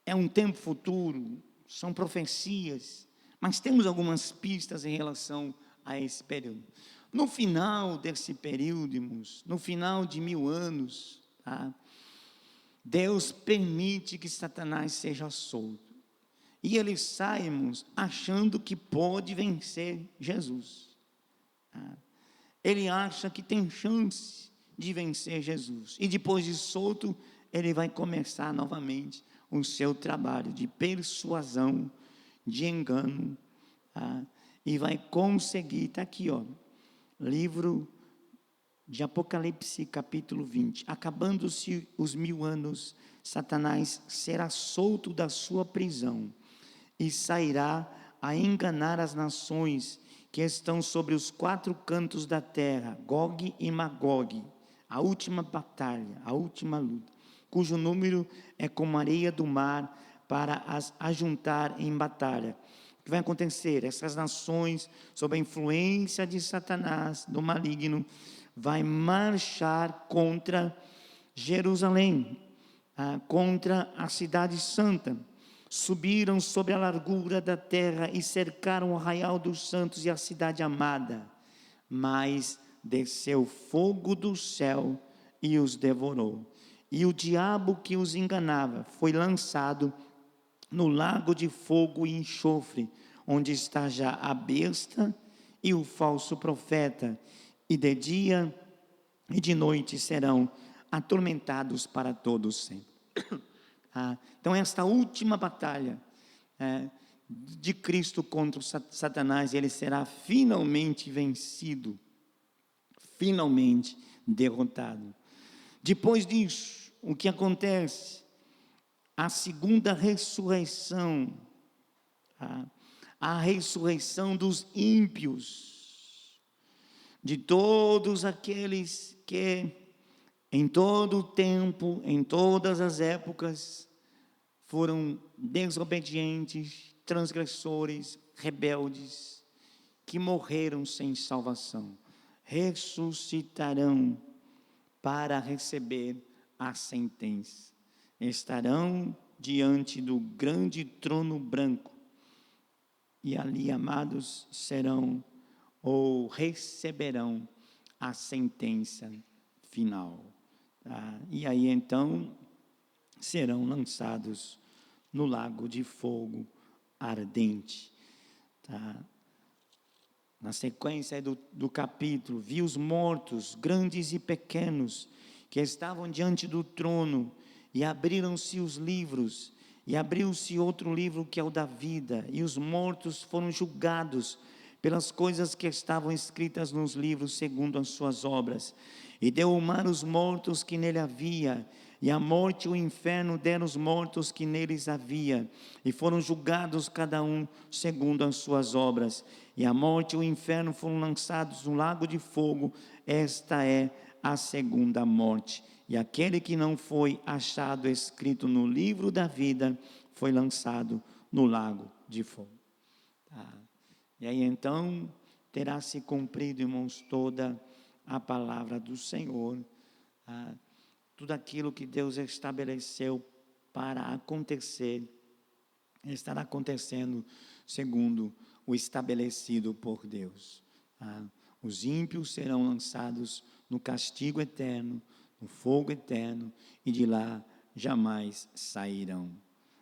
é um tempo futuro, são profecias, mas temos algumas pistas em relação a esse período. No final desse período, irmãos, no final de 1000 anos, tá? Deus permite que Satanás seja solto. E ele sai, irmãos, achando que pode vencer Jesus. Tá? Ele acha que tem chance de vencer Jesus. E depois de solto, ele vai começar novamente o seu trabalho de persuasão, de engano, tá? E vai conseguir, está aqui, ó, livro de Apocalipse, capítulo 20. Acabando-se os 1000 anos, Satanás será solto da sua prisão e sairá a enganar as nações que estão sobre os 4 cantos da terra, Gog e Magog, a última batalha, a última luta, cujo número é como areia do mar, para as ajuntar em batalha. O que vai acontecer? Essas nações, sob a influência de Satanás, do maligno, vai marchar contra Jerusalém, contra a cidade santa. Subiram sobre a largura da terra e cercaram o arraial dos santos e a cidade amada. Mas desceu fogo do céu e os devorou. E o diabo que os enganava foi lançado no lago de fogo e enxofre, onde está já a besta e o falso profeta, e de dia e de noite serão atormentados para todos sempre. Então, esta última batalha de Cristo contra o Satanás, ele será finalmente vencido, finalmente derrotado. Depois disso, o que acontece? A segunda ressurreição, a ressurreição dos ímpios, de todos aqueles que em todo o tempo, em todas as épocas, foram desobedientes, transgressores, rebeldes, que morreram sem salvação, ressuscitarão para receber a sentença. Estarão diante do grande trono branco, e ali, amados, serão ou receberão a sentença final. E aí então serão lançados no lago de fogo ardente. Na sequência do capítulo, vi os mortos, grandes e pequenos, que estavam diante do trono, e abriram-se os livros, e abriu-se outro livro que é o da vida, e os mortos foram julgados pelas coisas que estavam escritas nos livros segundo as suas obras. E deu o mar os mortos que nele havia, e a morte e o inferno deram os mortos que neles havia, e foram julgados cada um segundo as suas obras. E a morte e o inferno foram lançados no lago de fogo. Esta é a segunda morte. E aquele que não foi achado escrito no livro da vida foi lançado no lago de fogo. E aí então terá se cumprido, irmãos, toda a palavra do Senhor, tudo aquilo que Deus estabeleceu para acontecer, estará acontecendo segundo o estabelecido por Deus. Os ímpios serão lançados no castigo eterno, no fogo eterno, e de lá jamais sairão.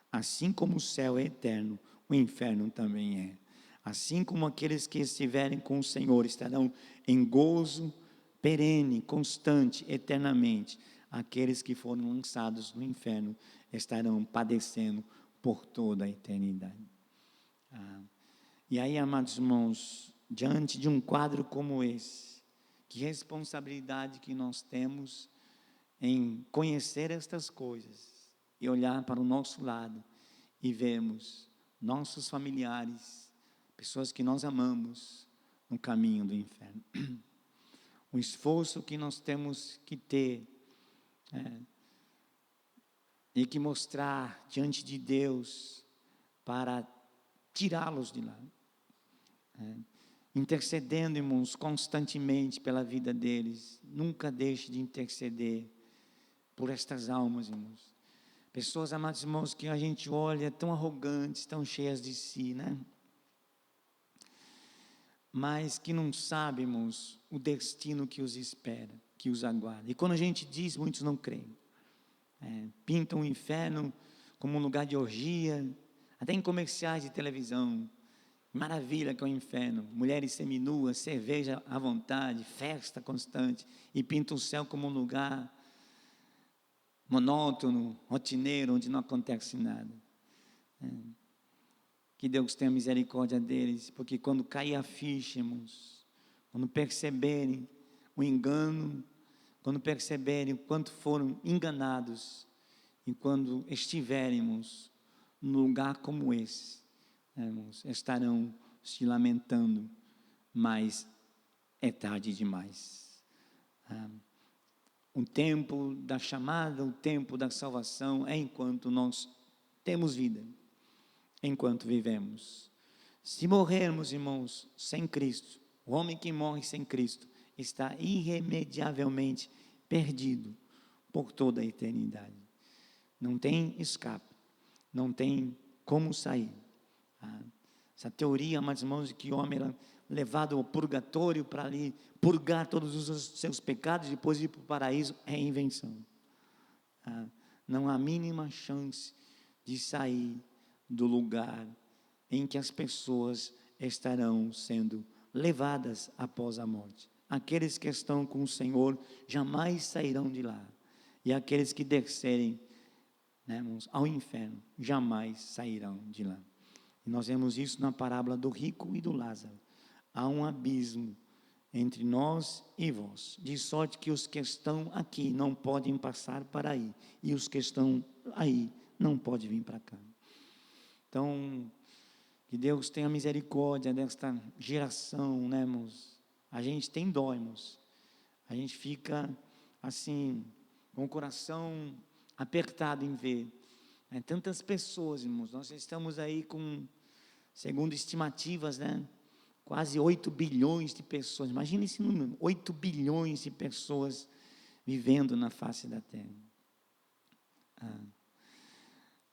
Assim como o céu é eterno, o inferno também é. Assim como aqueles que estiverem com o Senhor estarão em gozo perene, constante, eternamente, aqueles que foram lançados no inferno estarão padecendo por toda a eternidade. E aí, amados irmãos, diante de um quadro como esse, Que responsabilidade que nós temos em conhecer estas coisas e olhar para o nosso lado e vermos nossos familiares, pessoas que nós amamos, no caminho do inferno. O esforço que nós temos que ter e que mostrar diante de Deus para tirá-los de lá. Intercedendo, irmãos, constantemente pela vida deles. Nunca deixe de interceder por estas almas, irmãos. Pessoas, amados irmãos, que a gente olha tão arrogantes, tão cheias de si, né? Mas que não sabemos o destino que os espera, que os aguarda. E quando a gente diz, muitos não creem. Pintam o inferno como um lugar de orgia, até em comerciais de televisão. Maravilha que é o inferno, mulheres seminuas, cerveja à vontade, festa constante, e pintam o céu como um lugar monótono, rotineiro, onde não acontece nada. Que Deus tenha misericórdia deles, porque quando cair a ficha, irmãos, quando perceberem o engano, quando perceberem o quanto foram enganados, e quando estivermos num lugar como esse, irmãos, estarão se lamentando, mas é tarde demais. O tempo da chamada, o tempo da salvação é enquanto nós temos vida, enquanto vivemos. Se morrermos, irmãos, sem Cristo, o homem que morre sem Cristo está irremediavelmente perdido por toda a eternidade. Não tem escape, não tem como sair. Essa teoria, amados irmãos, de que o homem era levado ao purgatório para ali purgar todos os seus pecados e depois ir para o paraíso, é invenção. Não há a mínima chance de sair do lugar em que as pessoas estarão sendo levadas após a morte. Aqueles que estão com o Senhor jamais sairão de lá, e aqueles que descerem, né, irmãos, ao inferno jamais sairão de lá. E nós vemos isso na parábola do rico e do Lázaro. Há um abismo entre nós e vós, de sorte que os que estão aqui não podem passar para aí, e os que estão aí não podem vir para cá. Então, que Deus tenha misericórdia desta geração, né, irmãos? A gente tem dó, irmãos. A gente fica assim, com o coração apertado em ver tantas pessoas, irmãos. Nós estamos aí com, segundo estimativas, né, quase 8 bilhões de pessoas. Imagina esse número, 8 bilhões de pessoas vivendo na face da terra.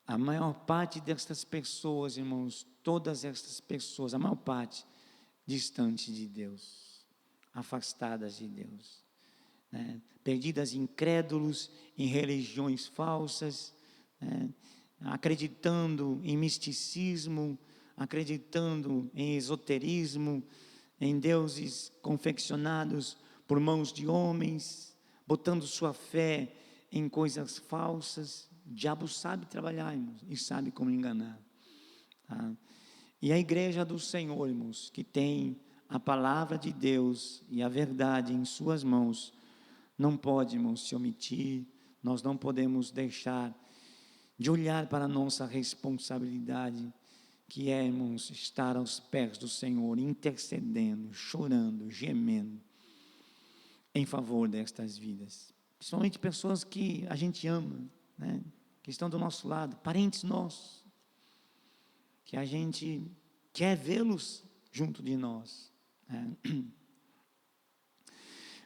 A maior parte destas pessoas, irmãos, todas estas pessoas, a maior parte, distantes de Deus, afastadas de Deus, né? Perdidas em incrédulos, em religiões falsas, né? Acreditando em misticismo, acreditando em esoterismo, em deuses confeccionados por mãos de homens, botando sua fé em coisas falsas. O diabo sabe trabalhar, irmãos, e sabe como enganar. E a igreja do Senhor, irmãos, que tem a palavra de Deus e a verdade em suas mãos, não pode, irmãos, se omitir. Nós não podemos deixar de olhar para a nossa responsabilidade, que é, irmãos, estar aos pés do Senhor, intercedendo, chorando, gemendo, em favor destas vidas. Principalmente pessoas que a gente ama, né? Que estão do nosso lado, parentes nossos, que a gente quer vê-los junto de nós.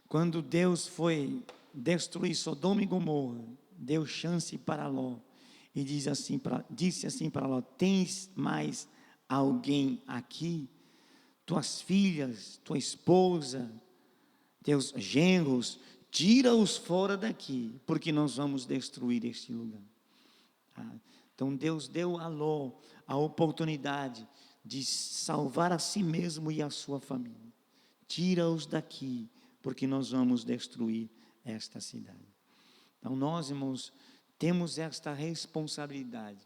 Quando Deus foi destruir Sodoma e Gomorra, deu chance para Ló, e disse assim para Ló: tens mais alguém aqui? Tuas filhas, tua esposa, teus genros, tira-os fora daqui, porque nós vamos destruir este lugar. Então Deus deu a Ló a oportunidade de salvar a si mesmo e a sua família. Tira-os daqui, porque nós vamos destruir esta cidade. Então nós, irmãos, temos esta responsabilidade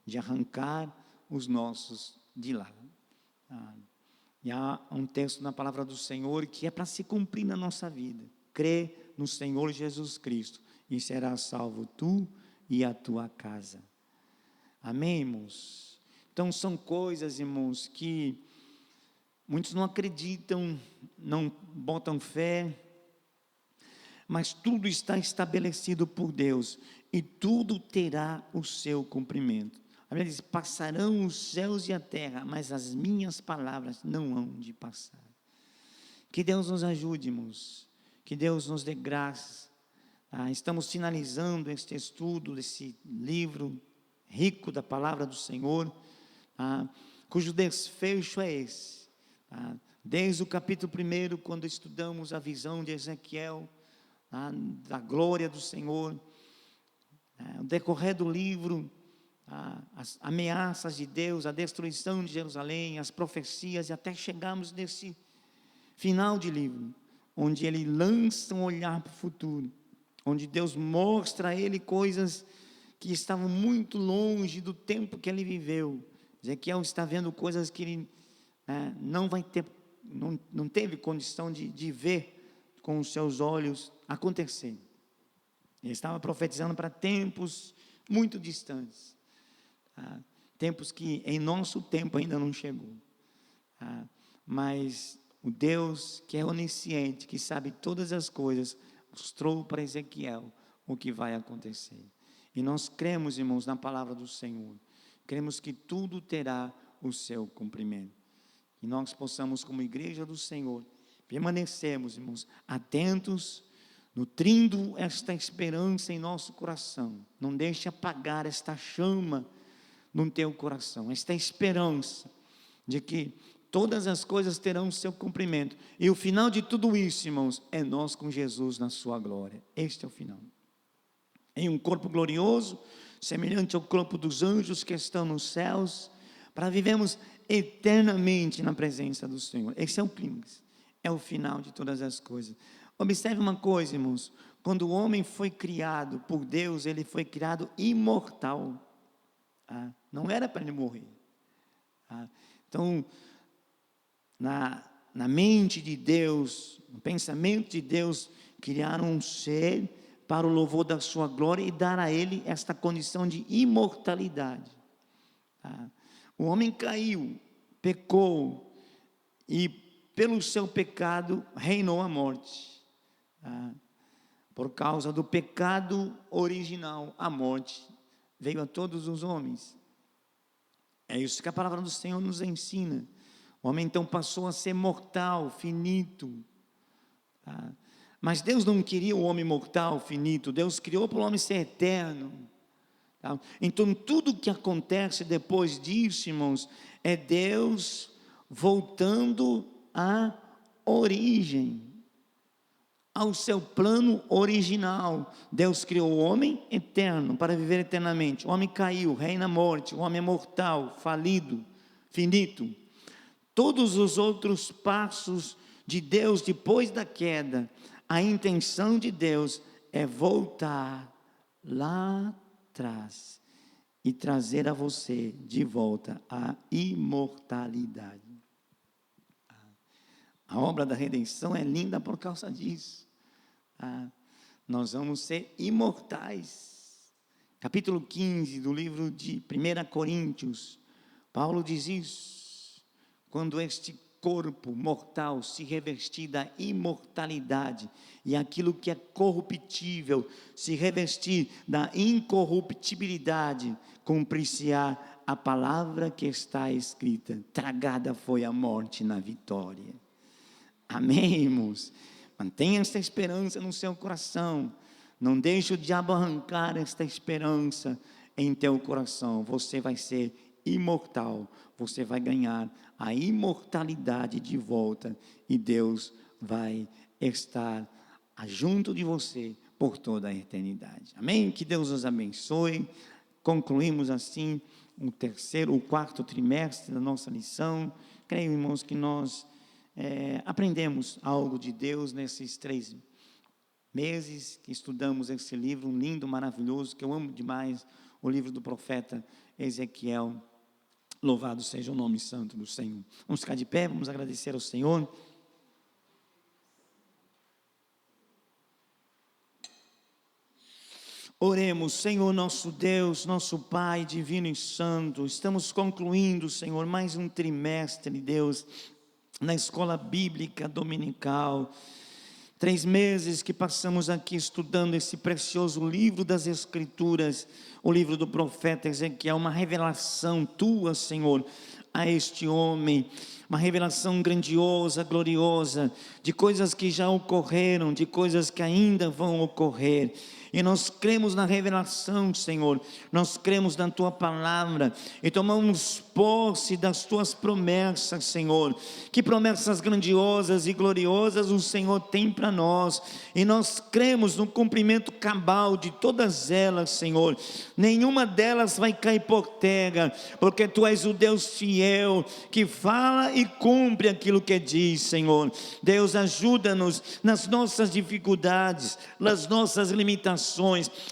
de arrancar os nossos de lá. E há um texto na palavra do Senhor que é para se cumprir na nossa vida. Crê no Senhor Jesus Cristo e serás salvo tu e a tua casa. Amém, irmãos? Então são coisas, irmãos, que muitos não acreditam, não botam fé, mas tudo está estabelecido por Deus e tudo terá o seu cumprimento. A Bíblia diz: passarão os céus e a terra, mas as minhas palavras não hão de passar. Que Deus nos ajude, irmãos, que Deus nos dê graça. Estamos finalizando este estudo desse livro rico da palavra do Senhor, cujo desfecho é esse. Desde o capítulo 1, quando estudamos a visão de Ezequiel, da glória do Senhor, o decorrer do livro, as ameaças de Deus, a destruição de Jerusalém, as profecias, e até chegamos nesse final de livro, onde ele lança um olhar para o futuro, onde Deus mostra a ele coisas que estavam muito longe do tempo que ele viveu. Ezequiel está vendo coisas que ele não teve condição de ver com os seus olhos acontecer. Ele estava profetizando para tempos muito distantes, tempos que em nosso tempo ainda não chegou, mas o Deus que é onisciente, que sabe todas as coisas, mostrou para Ezequiel o que vai acontecer. E nós cremos, irmãos, na palavra do Senhor, cremos que tudo terá o seu cumprimento, e nós possamos, como igreja do Senhor, permanecermos, irmãos, atentos, nutrindo esta esperança em nosso coração. Não deixe apagar esta chama no teu coração, esta esperança de que todas as coisas terão o seu cumprimento, e o final de tudo isso, irmãos, é nós com Jesus na sua glória. Este é o final, em um corpo glorioso, semelhante ao corpo dos anjos que estão nos céus, para vivermos eternamente na presença do Senhor. Esse é o clímax, é o final de todas as coisas. Observe uma coisa, irmãos, quando o homem foi criado por Deus, ele foi criado imortal, não era para ele morrer. Então, na mente de Deus, no pensamento de Deus, criaram um ser para o louvor da sua glória e dar a ele esta condição de imortalidade. O homem caiu, pecou, e pelo seu pecado reinou a morte. Por causa do pecado original, a morte veio a todos os homens. É isso que a palavra do Senhor nos ensina. O homem então passou a ser mortal, finito. Mas Deus não queria o homem mortal, finito. Deus criou para o homem ser eterno. Então tudo que acontece depois disso, irmãos, é Deus voltando à origem, ao seu plano original. Deus criou o homem eterno para viver eternamente. O homem caiu, reina a morte. O homem é mortal, falido, finito. Todos os outros passos de Deus depois da queda, a intenção de Deus é voltar lá atrás e trazer a você de volta a imortalidade. A obra da redenção é linda por causa disso. Nós vamos ser imortais. Capítulo 15 do livro de 1 Coríntios, Paulo diz isso. Quando este corpo mortal se revestir da imortalidade, e aquilo que é corruptível se revestir da incorruptibilidade, cumprir-se-á a palavra que está escrita: tragada foi a morte na vitória. Amém, irmãos? Mantenha esta esperança no seu coração. Não deixe o diabo arrancar esta esperança em teu coração. Você vai ser imortal. Você vai ganhar a imortalidade de volta. E Deus vai estar junto de você por toda a eternidade. Amém? Que Deus os abençoe. Concluímos assim o quarto trimestre da nossa lição. Creio, irmãos, que nós aprendemos algo de Deus nesses 3 meses que estudamos esse livro, um lindo, maravilhoso, que eu amo demais, o livro do profeta Ezequiel. Louvado seja o nome santo do Senhor. Vamos ficar de pé, vamos agradecer ao Senhor. Oremos. Senhor nosso Deus, nosso Pai divino e santo, estamos concluindo, Senhor, mais um trimestre, Deus, na escola bíblica dominical. 3 meses que passamos aqui estudando esse precioso livro das Escrituras, o livro do profeta Ezequiel, uma revelação tua, Senhor, a este homem, uma revelação grandiosa, gloriosa, de coisas que já ocorreram, de coisas que ainda vão ocorrer. E nós cremos na revelação, Senhor, nós cremos na Tua palavra, e tomamos posse das Tuas promessas, Senhor. Que promessas grandiosas e gloriosas o Senhor tem para nós, e nós cremos no cumprimento cabal de todas elas, Senhor. Nenhuma delas vai cair por terra, porque Tu és o Deus fiel, que fala e cumpre aquilo que diz, Senhor. Deus, ajuda-nos nas nossas dificuldades, nas nossas limitações,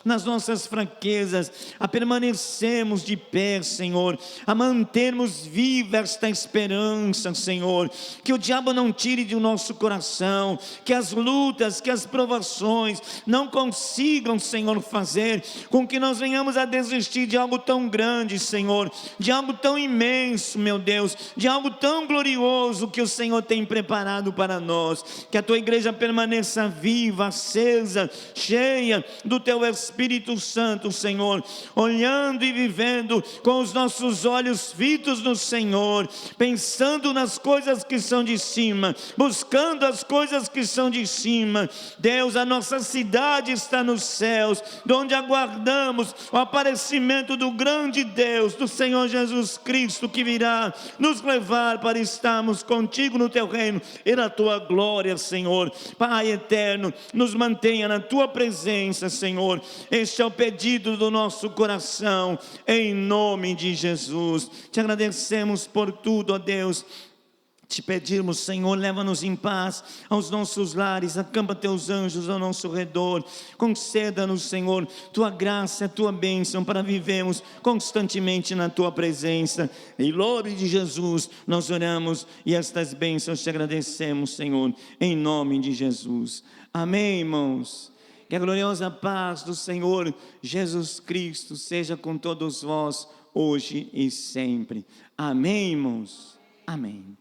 nas nossas fraquezas, a permanecermos de pé, Senhor, a mantermos viva esta esperança, Senhor. Que o diabo não tire do nosso coração, que as lutas, que as provações não consigam, Senhor, fazer com que nós venhamos a desistir de algo tão grande, Senhor, de algo tão imenso, meu Deus, de algo tão glorioso que o Senhor tem preparado para nós. Que a Tua igreja permaneça viva, acesa, cheia do Teu Espírito Santo, Senhor, olhando e vivendo com os nossos olhos fitos no Senhor, pensando nas coisas que são de cima, buscando as coisas que são de cima. Deus, a nossa cidade está nos céus, de onde aguardamos o aparecimento do grande Deus, do Senhor Jesus Cristo, que virá nos levar para estarmos contigo no Teu reino e na Tua glória, Senhor. Pai eterno, nos mantenha na Tua presença, Senhor. Este é o pedido do nosso coração, em nome de Jesus. Te agradecemos por tudo, ó Deus. Te pedimos, Senhor, leva-nos em paz aos nossos lares, acampa Teus anjos ao nosso redor, conceda-nos, Senhor, Tua graça, Tua bênção, para vivermos constantemente na Tua presença. Em nome de Jesus nós oramos e estas bênçãos te agradecemos, Senhor, em nome de Jesus. Amém, irmãos. Que a gloriosa paz do Senhor Jesus Cristo seja com todos vós, hoje e sempre. Amém, irmãos. Amém.